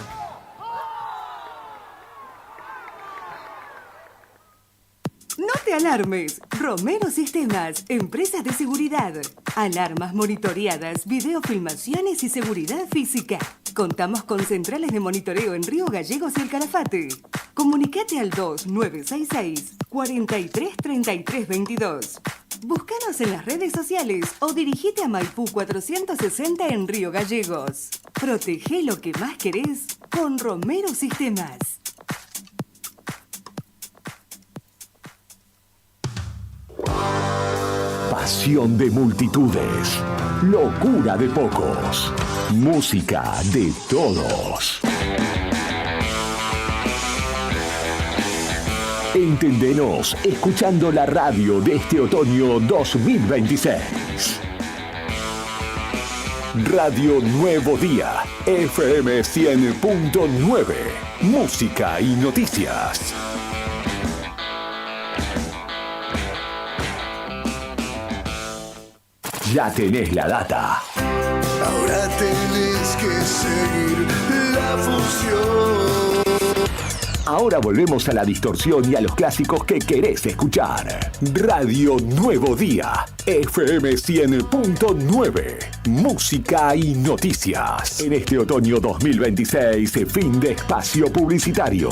No te alarmes. Romero Sistemas, empresa de seguridad. Alarmas monitoreadas, videofilmaciones y seguridad física. Contamos con centrales de monitoreo en Río Gallegos y El Calafate. Comunicate al 2966-433322. Búscanos en las redes sociales o dirigite a Maipú 460 en Río Gallegos. Protege lo que más querés con Romero Sistemas. Pasión de multitudes, locura de pocos, música de todos. Entendenos escuchando la radio de este otoño 2026. Radio Nuevo Día, FM 100.9, música y noticias. Ya tenés la data. Ahora tenés que seguir la función. Ahora volvemos a la distorsión y a los clásicos que querés escuchar. Radio Nuevo Día, FM 100.9, música y noticias. En este otoño 2026, fin de espacio publicitario.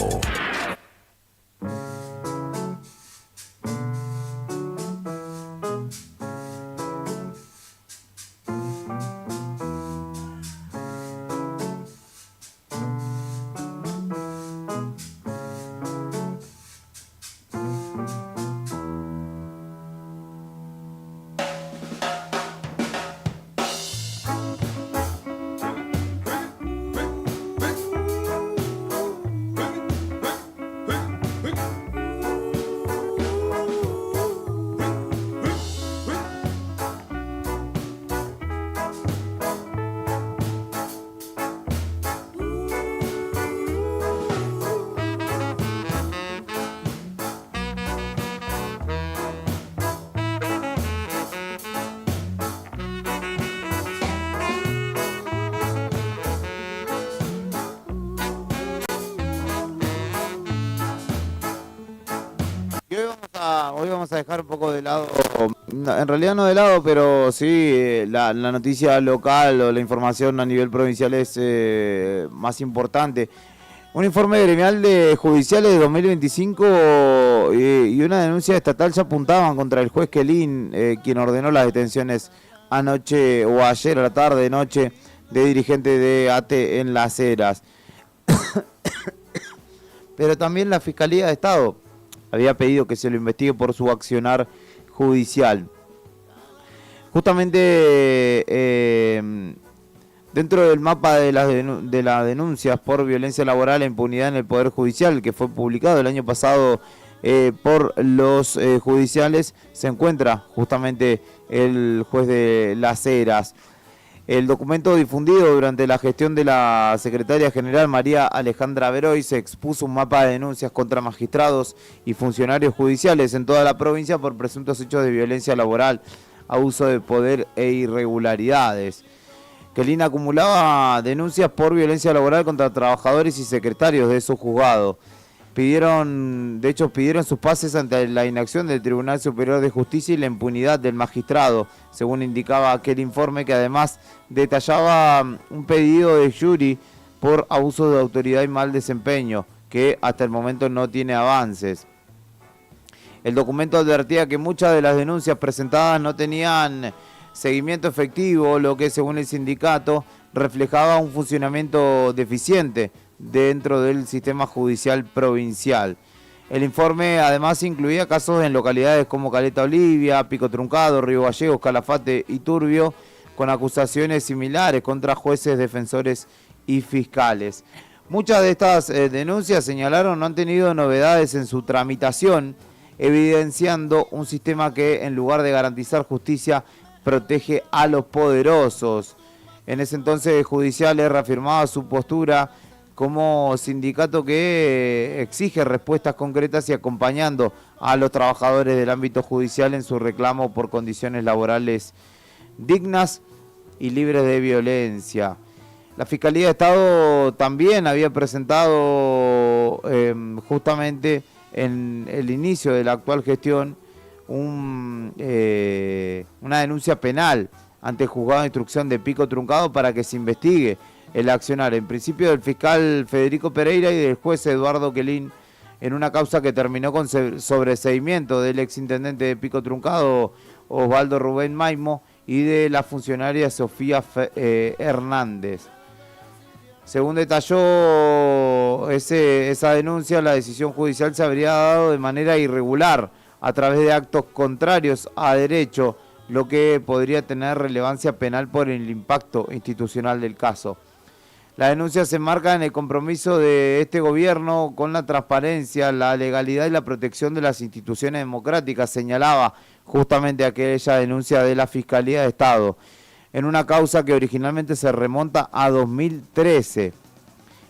hoy vamos a dejar un poco de lado, en realidad no de lado, pero sí, la noticia local o la información a nivel provincial es más importante. Un informe gremial de judiciales de 2025 y una denuncia estatal ya apuntaban contra el juez Kelin, quien ordenó las detenciones anoche o ayer a la tarde, noche, de dirigentes de ATE en Las Heras. Pero también la Fiscalía de Estado había pedido que se lo investigue por su accionar judicial. Justamente dentro del mapa de las denuncias por violencia laboral e impunidad en el Poder Judicial, que fue publicado el año pasado por los judiciales, se encuentra justamente el juez de Las Heras. El documento difundido durante la gestión de la secretaria general María Alejandra Beroy se expuso un mapa de denuncias contra magistrados y funcionarios judiciales en toda la provincia por presuntos hechos de violencia laboral, abuso de poder e irregularidades. Kelin acumulaba denuncias por violencia laboral contra trabajadores y secretarios de su juzgado. Pidieron sus pases ante la inacción del Tribunal Superior de Justicia y la impunidad del magistrado, según indicaba aquel informe, que además detallaba un pedido de jury por abuso de autoridad y mal desempeño, que hasta el momento no tiene avances. El documento advertía que muchas de las denuncias presentadas no tenían seguimiento efectivo, lo que, según el sindicato, reflejaba un funcionamiento deficiente dentro del sistema judicial provincial. El informe además incluía casos en localidades como Caleta Olivia, Pico Truncado, Río Gallegos, Calafate y Turbio, con acusaciones similares contra jueces, defensores y fiscales. Muchas de estas denuncias, señalaron, no han tenido novedades en su tramitación, evidenciando un sistema que, en lugar de garantizar justicia, protege a los poderosos. En ese entonces, judiciales reafirmaba su postura como sindicato que exige respuestas concretas y acompañando a los trabajadores del ámbito judicial en su reclamo por condiciones laborales dignas y libres de violencia. La Fiscalía de Estado también había presentado justamente en el inicio de la actual gestión una denuncia penal ante el Juzgado de Instrucción de Pico Truncado para que se investigue el accionar, en principio, del fiscal Federico Pereira y del juez Eduardo Kelin, en una causa que terminó con sobreseimiento del exintendente de Pico Truncado, Osvaldo Rubén Maimo, y de la funcionaria Sofía Hernández. Según detalló esa denuncia, la decisión judicial se habría dado de manera irregular, a través de actos contrarios a derecho, lo que podría tener relevancia penal por el impacto institucional del caso. La denuncia se enmarca en el compromiso de este gobierno con la transparencia, la legalidad y la protección de las instituciones democráticas, señalaba justamente aquella denuncia de la Fiscalía de Estado, en una causa que originalmente se remonta a 2013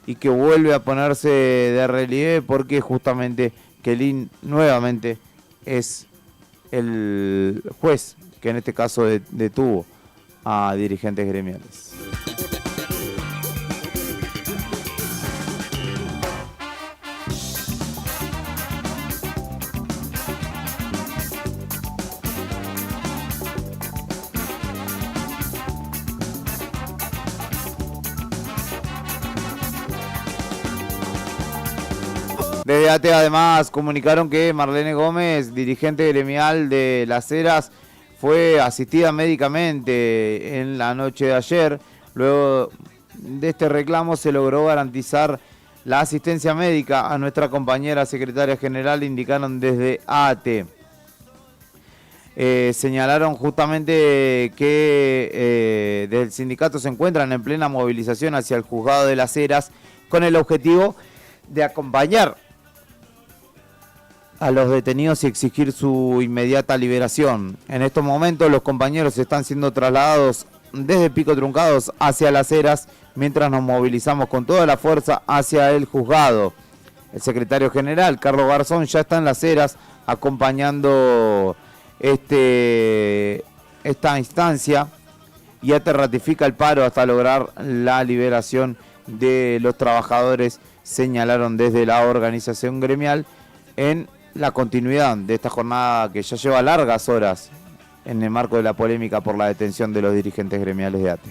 y que vuelve a ponerse de relieve porque justamente Kelin nuevamente es el juez que en este caso detuvo a dirigentes gremiales. Desde ATE además comunicaron que Marlene Gómez, dirigente gremial de Las Heras, fue asistida médicamente en la noche de ayer. Luego de este reclamo se logró garantizar la asistencia médica a nuestra compañera secretaria general, indicaron desde ATE. Señalaron justamente que desde el sindicato se encuentran en plena movilización hacia el juzgado de Las Heras con el objetivo de acompañar a los detenidos y exigir su inmediata liberación. En estos momentos los compañeros están siendo trasladados desde Pico Truncados hacia Las Heras, mientras nos movilizamos con toda la fuerza hacia el juzgado. El secretario general, Carlos Garzón, ya está en Las Heras acompañando esta instancia, y ATE ratifica el paro hasta lograr la liberación de los trabajadores, señalaron desde la organización gremial en la continuidad de esta jornada que ya lleva largas horas en el marco de la polémica por la detención de los dirigentes gremiales de ATE.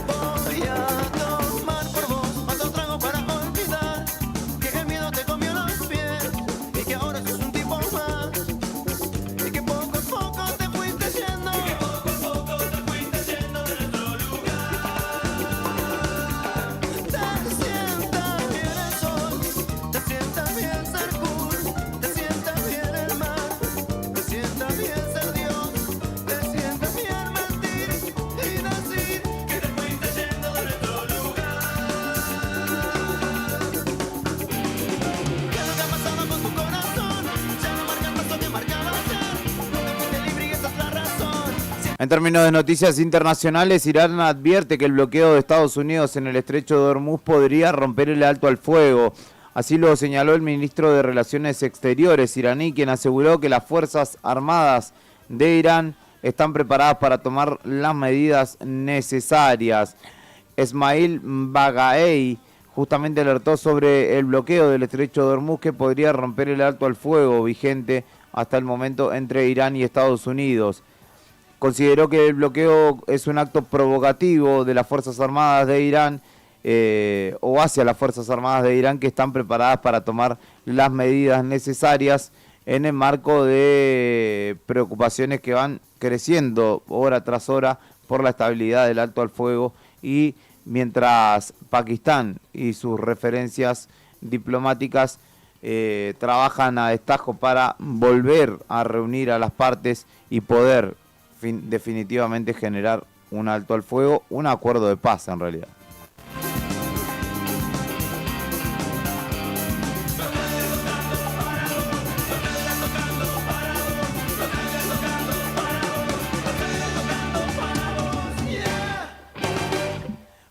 Voy a tomar por vos otro trago para olvidar que el miedo te comió los pies y que ahora sos un tipo más y que poco a poco te fuiste yendo de nuestro lugar. Te sienta bien el sol, te sienta bien ser cool, te sienta bien el mar, te sienta bien ser Dios, te sienta bien mentir y decir que te fuiste yendo de nuestro lugar. ¿Qué es lo que ha pasado con tu corazón? Ya no marca el paso que marcaba ayer. No te fuiste libre y esa es la razón. En términos de noticias internacionales, Irán advierte que el bloqueo de Estados Unidos en el estrecho de Hormuz podría romper el alto al fuego. Así lo señaló el ministro de Relaciones Exteriores iraní, quien aseguró que las Fuerzas Armadas de Irán están preparadas para tomar las medidas necesarias. Esmail Bagaei justamente alertó sobre el bloqueo del estrecho de Hormuz que podría romper el alto al fuego vigente hasta el momento entre Irán y Estados Unidos. Consideró que el bloqueo es un acto provocativo de las Fuerzas Armadas de Irán o hacia las Fuerzas Armadas de Irán que están preparadas para tomar las medidas necesarias en el marco de preocupaciones que van creciendo hora tras hora por la estabilidad del alto al fuego y mientras Pakistán y sus referencias diplomáticas trabajan a destajo para volver a reunir a las partes y poder definitivamente generar un alto al fuego, un acuerdo de paz en realidad.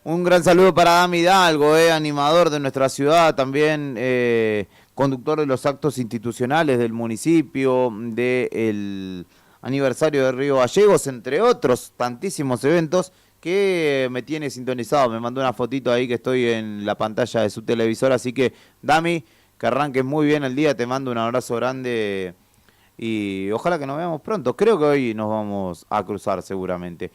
Un gran saludo para Dami Hidalgo, animador de nuestra ciudad, también conductor de los actos institucionales del municipio, del aniversario de Río Gallegos, entre otros tantísimos eventos que me tiene sintonizado. Me mandó una fotito ahí que estoy en la pantalla de su televisor, así que Dami, que arranques muy bien el día, te mando un abrazo grande y ojalá que nos veamos pronto. Creo que hoy nos vamos a cruzar seguramente.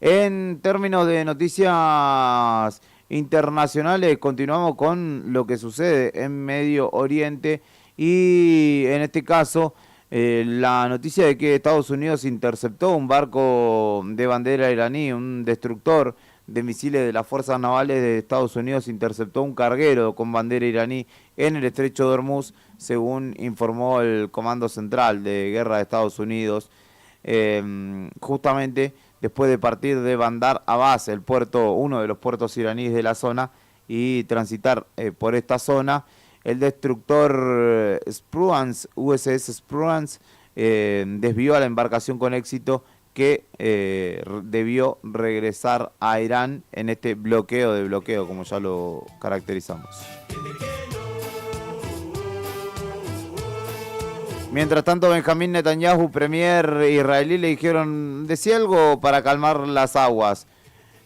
En términos de noticias internacionales, continuamos con lo que sucede en Medio Oriente y en este caso la noticia de que Estados Unidos interceptó un barco de bandera iraní, un destructor de misiles de las fuerzas navales de Estados Unidos interceptó un carguero con bandera iraní en el estrecho de Hormuz, según informó el Comando Central de Guerra de Estados Unidos, justamente después de partir de Bandar Abbas, el puerto, uno de los puertos iraníes de la zona, y transitar por esta zona. El destructor Spruance, USS Spruance, desvió a la embarcación con éxito que debió regresar a Irán en este bloqueo, como ya lo caracterizamos. Mientras tanto, Benjamín Netanyahu, premier israelí, le dijeron, decía algo para calmar las aguas.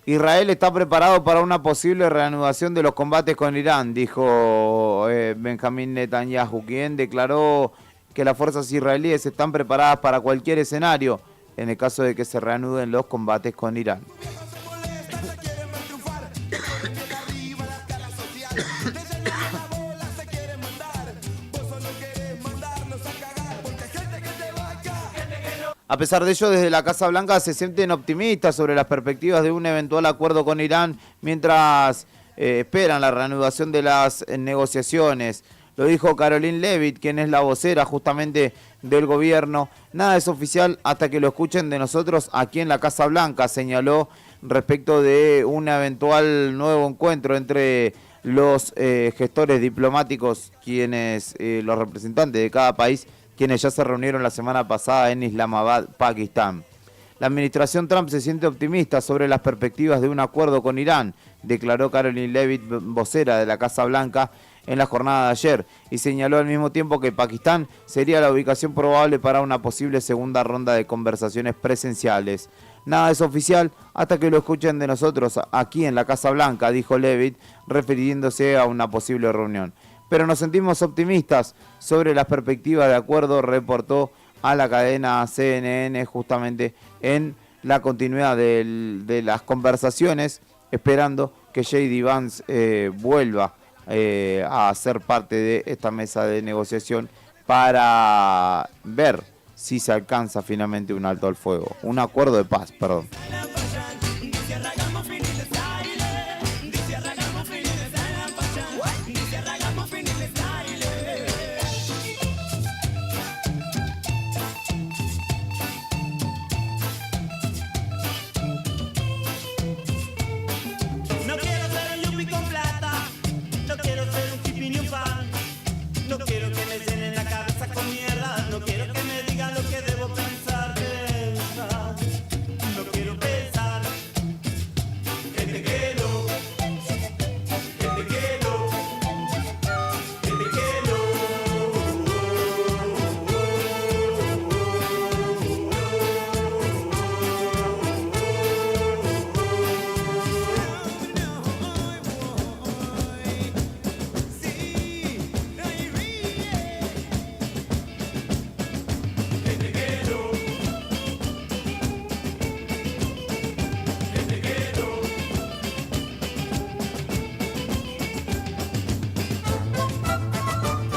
Israel está preparado para una posible reanudación de los combates con Irán, dijo Benjamín Netanyahu, quien declaró que las fuerzas israelíes están preparadas para cualquier escenario en el caso de que se reanuden los combates con Irán. A pesar de ello, desde la Casa Blanca se sienten optimistas sobre las perspectivas de un eventual acuerdo con Irán mientras esperan la reanudación de las negociaciones. Lo dijo Caroline Levitt, quien es la vocera justamente del gobierno. Nada es oficial hasta que lo escuchen de nosotros aquí en la Casa Blanca, señaló respecto de un eventual nuevo encuentro entre los gestores diplomáticos, quienes los representantes de cada país quienes ya se reunieron la semana pasada en Islamabad, Pakistán. La administración Trump se siente optimista sobre las perspectivas de un acuerdo con Irán, declaró Caroline Leavitt, vocera de la Casa Blanca, en la jornada de ayer, y señaló al mismo tiempo que Pakistán sería la ubicación probable para una posible segunda ronda de conversaciones presenciales. Nada es oficial hasta que lo escuchen de nosotros aquí en la Casa Blanca, dijo Leavitt, refiriéndose a una posible reunión. Pero nos sentimos optimistas sobre las perspectivas de acuerdo, reportó a la cadena CNN justamente en la continuidad de las conversaciones, esperando que J.D. Vance vuelva a ser parte de esta mesa de negociación para ver si se alcanza finalmente un alto al fuego, un acuerdo de paz, perdón. No quiero ser un yuppie con plata, no quiero ser un hippie ni un fan, no quiero que me llenen la cabeza con mierda, no quiero que me digan lo que debo pensar, no quiero pensar que te quiero, que te quiero, que te quiero.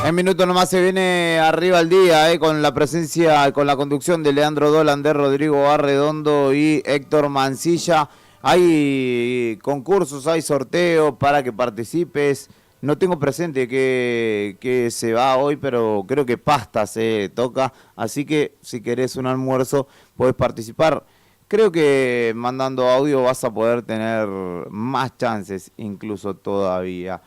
En minutos nomás se viene arriba el día, con la presencia, con la conducción de Leandro Dolan, de Rodrigo Arredondo y Héctor Mancilla. Hay concursos, hay sorteos para que participes. No tengo presente que se va hoy, pero creo que pasta se toca. Así que si querés un almuerzo, podés participar. Creo que mandando audio vas a poder tener más chances, incluso todavía.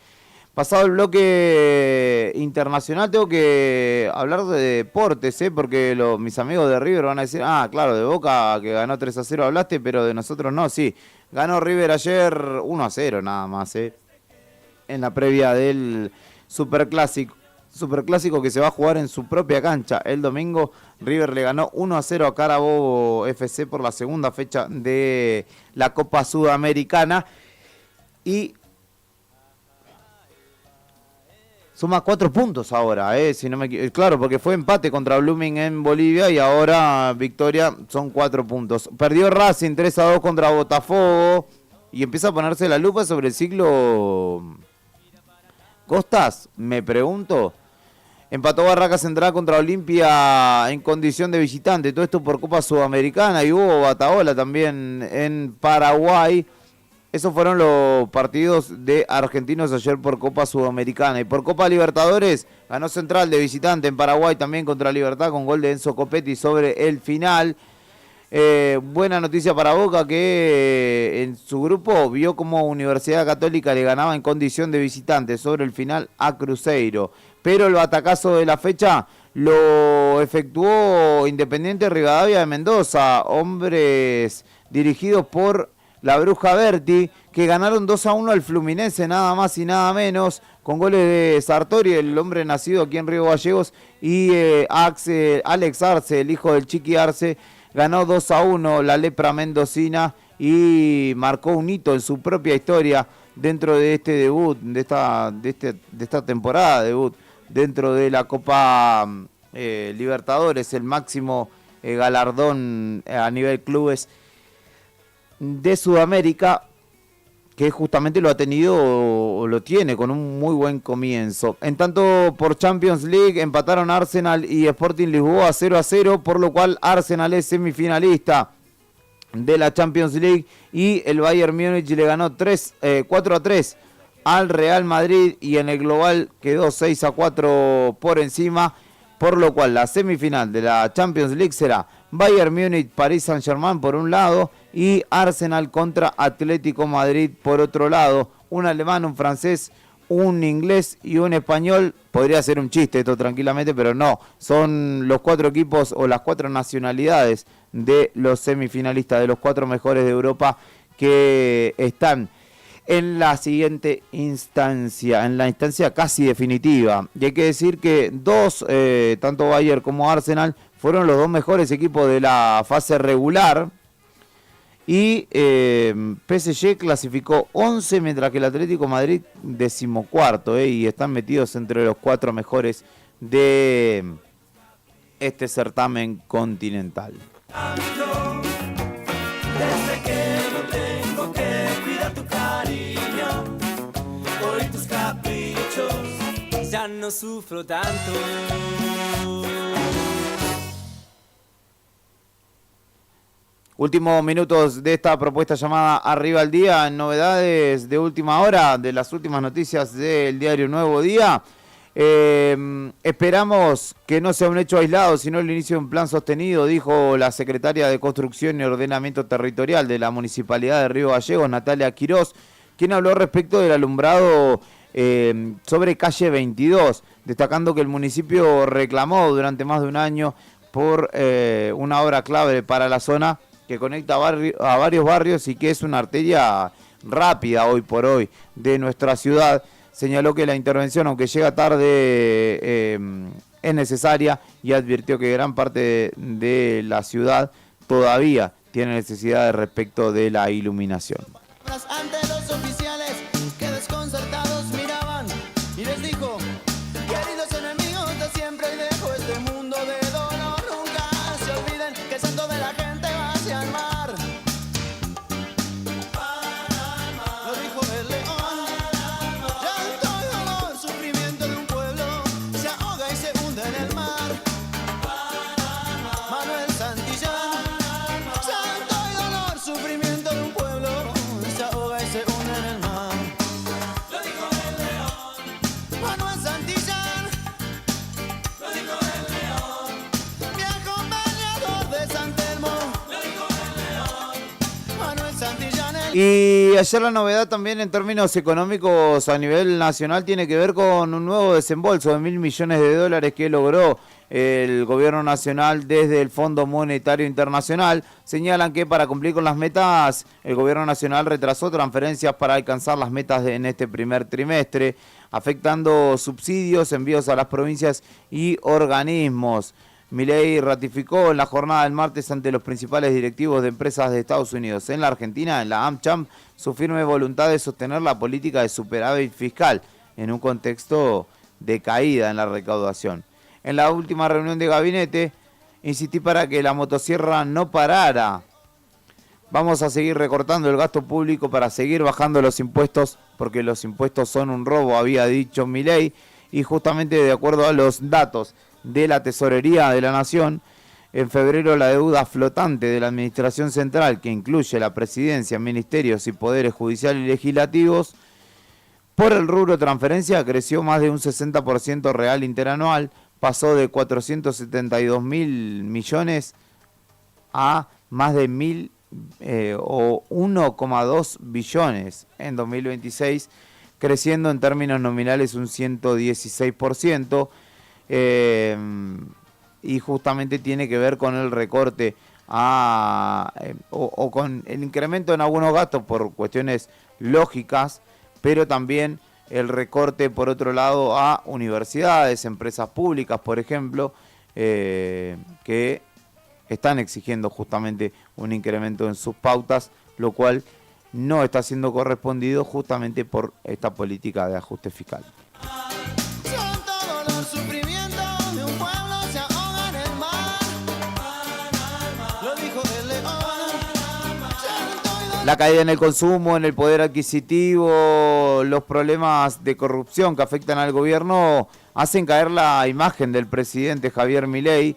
Pasado el bloque internacional, tengo que hablar de deportes, porque mis amigos de River van a decir, claro, de Boca que ganó 3-0 hablaste, pero de nosotros no, sí. Ganó River ayer 1-0 nada más, en la previa del Superclásico que se va a jugar en su propia cancha. El domingo River le ganó 1-0 a Carabobo FC por la segunda fecha de la Copa Sudamericana y suma 4 puntos ahora, si no me claro, porque fue empate contra Blooming en Bolivia y ahora victoria, son 4 puntos. Perdió Racing 3-2 contra Botafogo y empieza a ponerse la lupa sobre el ciclo. Costas, me pregunto. Empató Barraca Central contra Olimpia en condición de visitante, todo esto por Copa Sudamericana, y hubo Bataola también en Paraguay. Esos fueron los partidos de Argentinos ayer por Copa Sudamericana. Y por Copa Libertadores ganó Central de visitante en Paraguay también contra Libertad con gol de Enzo Copetti sobre el final. Buena noticia para Boca que en su grupo vio como Universidad Católica le ganaba en condición de visitante sobre el final a Cruzeiro. Pero el batacazo de la fecha lo efectuó Independiente Rivadavia de Mendoza. Hombres dirigidos por la Bruja Berti, que ganaron 2-1 al Fluminense, nada más y nada menos, con goles de Sartori, el hombre nacido aquí en Río Gallegos, y Alex Arce, el hijo del Chiqui Arce, ganó 2-1 la lepra mendocina y marcó un hito en su propia historia dentro de este debut, de esta temporada debut, dentro de la Copa Libertadores, el máximo galardón a nivel clubes de Sudamérica, que justamente lo ha tenido o lo tiene con un muy buen comienzo. En tanto, por Champions League empataron Arsenal y Sporting Lisboa 0-0, por lo cual Arsenal es semifinalista de la Champions League y el Bayern Múnich le ganó 4-3 al Real Madrid y en el global quedó 6-4 por encima, por lo cual la semifinal de la Champions League será Bayern Múnich, Paris Saint-Germain por un lado y Arsenal contra Atlético Madrid por otro lado. Un alemán, un francés, un inglés y un español. Podría ser un chiste esto tranquilamente, pero no. Son los 4 equipos o las 4 nacionalidades de los semifinalistas, de los 4 mejores de Europa que están en la siguiente instancia, en la instancia casi definitiva. Y hay que decir que tanto Bayern como Arsenal, fueron los 2 mejores equipos de la fase regular. Y PSG clasificó 11, mientras que el Atlético Madrid 14º, y están metidos entre los 4 mejores de este certamen continental. Desde que no tengo que cuidar tu cariño, hoy tus caprichos, ya no sufro tanto. Últimos minutos de esta propuesta llamada Arriba al Día, novedades de última hora, de las últimas noticias del diario Nuevo Día. Esperamos que no sea un hecho aislado, sino el inicio de un plan sostenido, dijo la secretaria de Construcción y Ordenamiento Territorial de la Municipalidad de Río Gallegos, Natalia Quirós, quien habló respecto del alumbrado sobre calle 22, destacando que el municipio reclamó durante más de un año por una obra clave para la zona que conecta a varios barrios y que es una arteria rápida hoy por hoy de nuestra ciudad. Señaló que la intervención, aunque llega tarde, es necesaria y advirtió que gran parte de la ciudad todavía tiene necesidades respecto de la iluminación. Ante los oficiales que desconcertados miraban y les dijo: queridos enemigos de siempre y dejo este mundo de dolor, nunca se olviden que el santo de la gente va hacia el mar. Lo dijo el león. Llanto y dolor, sufrimiento de un pueblo se ahoga y se hunde en el mar. Manuel Santillán. Llanto y dolor, sufrimiento de un pueblo se ahoga y se hunde en el mar. Lo dijo el león. Manuel Santillán. Lo dijo el león. Viejo peleador de San Telmo. Lo dijo el león. Manuel Santillán. Y ayer la novedad también en términos económicos a nivel nacional tiene que ver con un nuevo desembolso de $1.000 millones que logró el gobierno nacional desde el Fondo Monetario Internacional. Señalan que para cumplir con las metas, el gobierno nacional retrasó transferencias para alcanzar las metas en este primer trimestre, afectando subsidios, envíos a las provincias y organismos. Milei ratificó en la jornada del martes ante los principales directivos de empresas de Estados Unidos en la Argentina, en la AmCham, su firme voluntad de sostener la política de superávit fiscal en un contexto de caída en la recaudación. En la última reunión de gabinete, insistí para que la motosierra no parara. Vamos a seguir recortando el gasto público para seguir bajando los impuestos, porque los impuestos son un robo, había dicho Milei, y justamente de acuerdo a los datos de la Tesorería de la Nación, en febrero la deuda flotante de la Administración Central, que incluye la Presidencia, Ministerios y Poderes Judicial y Legislativos, por el rubro transferencia creció más de un 60% real interanual, pasó de 472.000 millones a más de 1,2 billones en 2026, creciendo en términos nominales un 116%, y justamente tiene que ver con el recorte o con el incremento en algunos gastos por cuestiones lógicas, pero también el recorte, por otro lado, a universidades, empresas públicas, por ejemplo, que están exigiendo justamente un incremento en sus pautas, lo cual no está siendo correspondido justamente por esta política de ajuste fiscal. Sufrimiento de un pueblo se ahoga en el mar. Lo dijo el león. La caída en el consumo, en el poder adquisitivo, los problemas de corrupción que afectan al gobierno hacen caer la imagen del presidente Javier Milei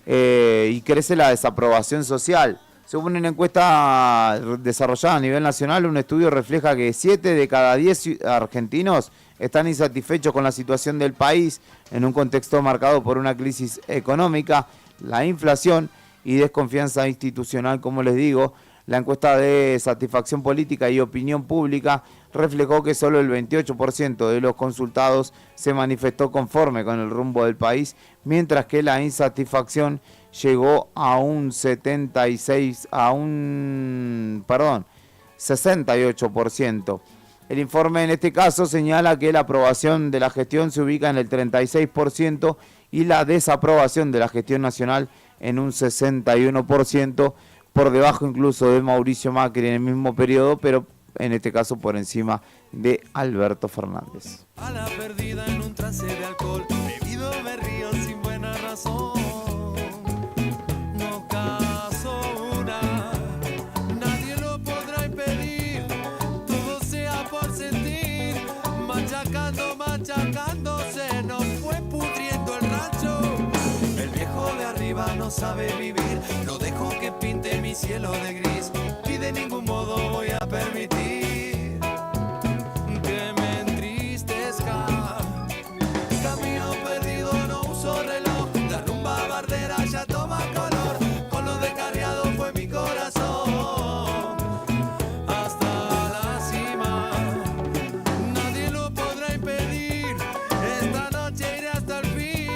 y crece la desaprobación social. Según una encuesta desarrollada a nivel nacional, un estudio refleja que 7 de cada 10 argentinos están insatisfechos con la situación del país en un contexto marcado por una crisis económica, la inflación y desconfianza institucional, como les digo, La encuesta de satisfacción política y opinión pública reflejó que solo el 28% de los consultados se manifestó conforme con el rumbo del país, mientras que la insatisfacción llegó a un 68%. El informe en este caso señala que la aprobación de la gestión se ubica en el 36% y la desaprobación de la gestión nacional en un 61%, por debajo incluso de Mauricio Macri en el mismo periodo, pero en este caso por encima de Alberto Fernández. A la perdida en un trance de alcohol, bebido me río sin buena razón. No caso una, nadie lo podrá impedir, todo sea por sentir, machacando, se nos fue pudriendo el rancho. El viejo de arriba no sabe vivir, no dejo que pinte mi cielo de gris, y de ningún modo voy a permitir que me entristezca. Camino perdido, no uso reloj, la rumba bardera ya toma color, con lo descarriado fue mi corazón hasta la cima. Nadie lo podrá impedir, esta noche iré hasta el fin,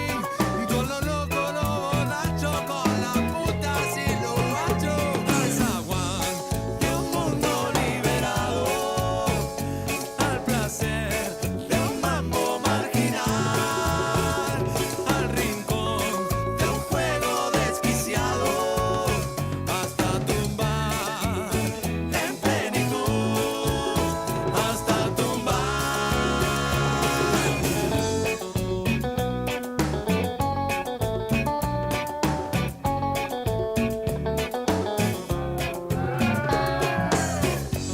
con lo loco, lo borracho, con la puta sin lo guacho. Al zaguán de un mundo liberado, al placer de un mambo marginal, al rincón de un juego desquiciado, hasta tumbar en plenitud, hasta tumbar.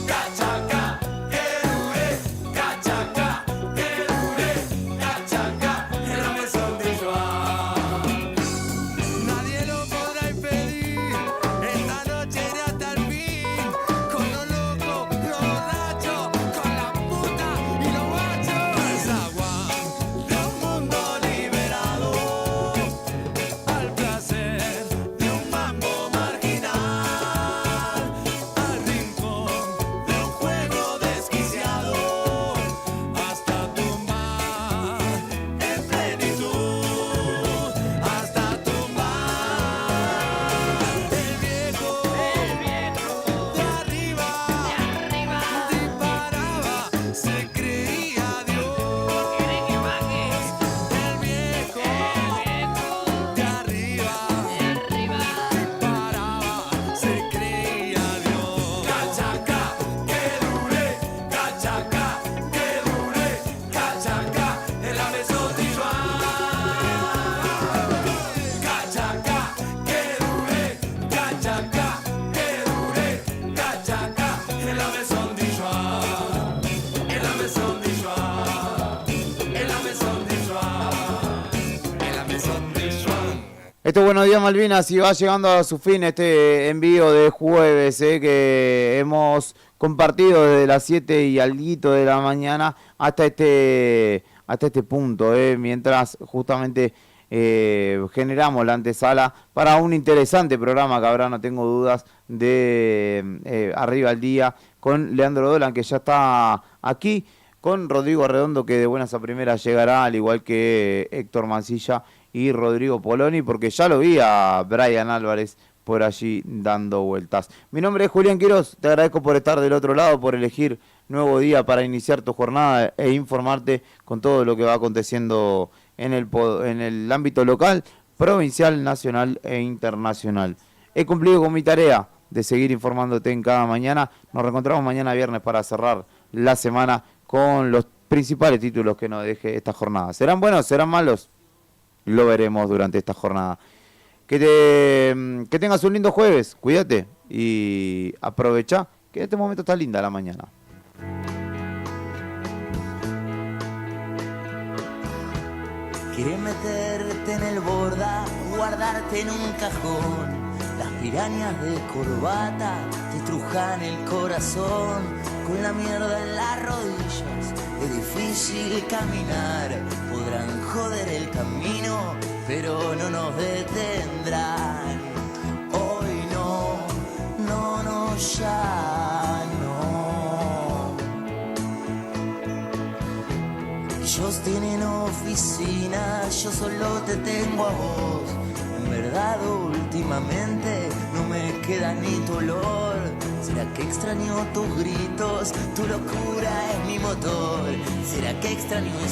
Cachaca, que dure, cachaca, que dure, cachaca, en la maison de Joan. Nadie lo podrá impedir, esta noche iré hasta el fin, con lo loco, lo borracho, con la puta y lo guacho. Al zaguán de un mundo liberado, al placer de un mambo marginal, al rincón de un juego desquiciado, hasta tumbar en plenitud, hasta tumbar. El viejo de arriba disparaba, se creía Dios. El viejo de arriba disparaba, se creía Dios. Cachaca, que dure, cachaca, que dure, cachaca, en la maison de Joan. Cachaca, que dure, cachaca, que dure, cachaca, en la maison de Joan. En la maison de Joan. En la maison de Joan. En la maison de Joan. Esto es Buenos Días Malvinas y va llegando a su fin este envío de jueves que hemos compartido desde las 7 y alguito de la mañana hasta este punto, mientras justamente generamos la antesala para un interesante programa que habrá, no tengo dudas, de Arriba al Día con Leandro Dolan, que ya está aquí, con Rodrigo Arredondo, que de buenas a primeras llegará, al igual que Héctor Mancilla y Rodrigo Poloni, porque ya lo vi a Brian Álvarez por allí dando vueltas. Mi nombre es Julián Quiroz, te agradezco por estar del otro lado, por elegir nuevo día para iniciar tu jornada e informarte con todo lo que va aconteciendo en el ámbito local, provincial, nacional e internacional. He cumplido con mi tarea de seguir informándote en cada mañana. Nos reencontramos mañana viernes para cerrar la semana con los principales títulos que nos deje esta jornada. ¿Serán buenos? ¿Serán malos? Lo veremos durante esta jornada. Que tengas un lindo jueves, cuídate y aprovecha que en este momento está linda la mañana. Quieres meterte en el borda, guardarte en un cajón. Las pirañas de corbata te estrujan el corazón. Con la mierda en las rodillas es difícil caminar. Podrán joder el camino, pero no nos detendrán. Hoy no nos ya no. Ellos tienen oficina, yo solo te tengo a vos. En verdad últimamente no me queda ni tu olor. ¿Será que extraño tus gritos? Tu locura es mi motor. ¿Será que extraño eso?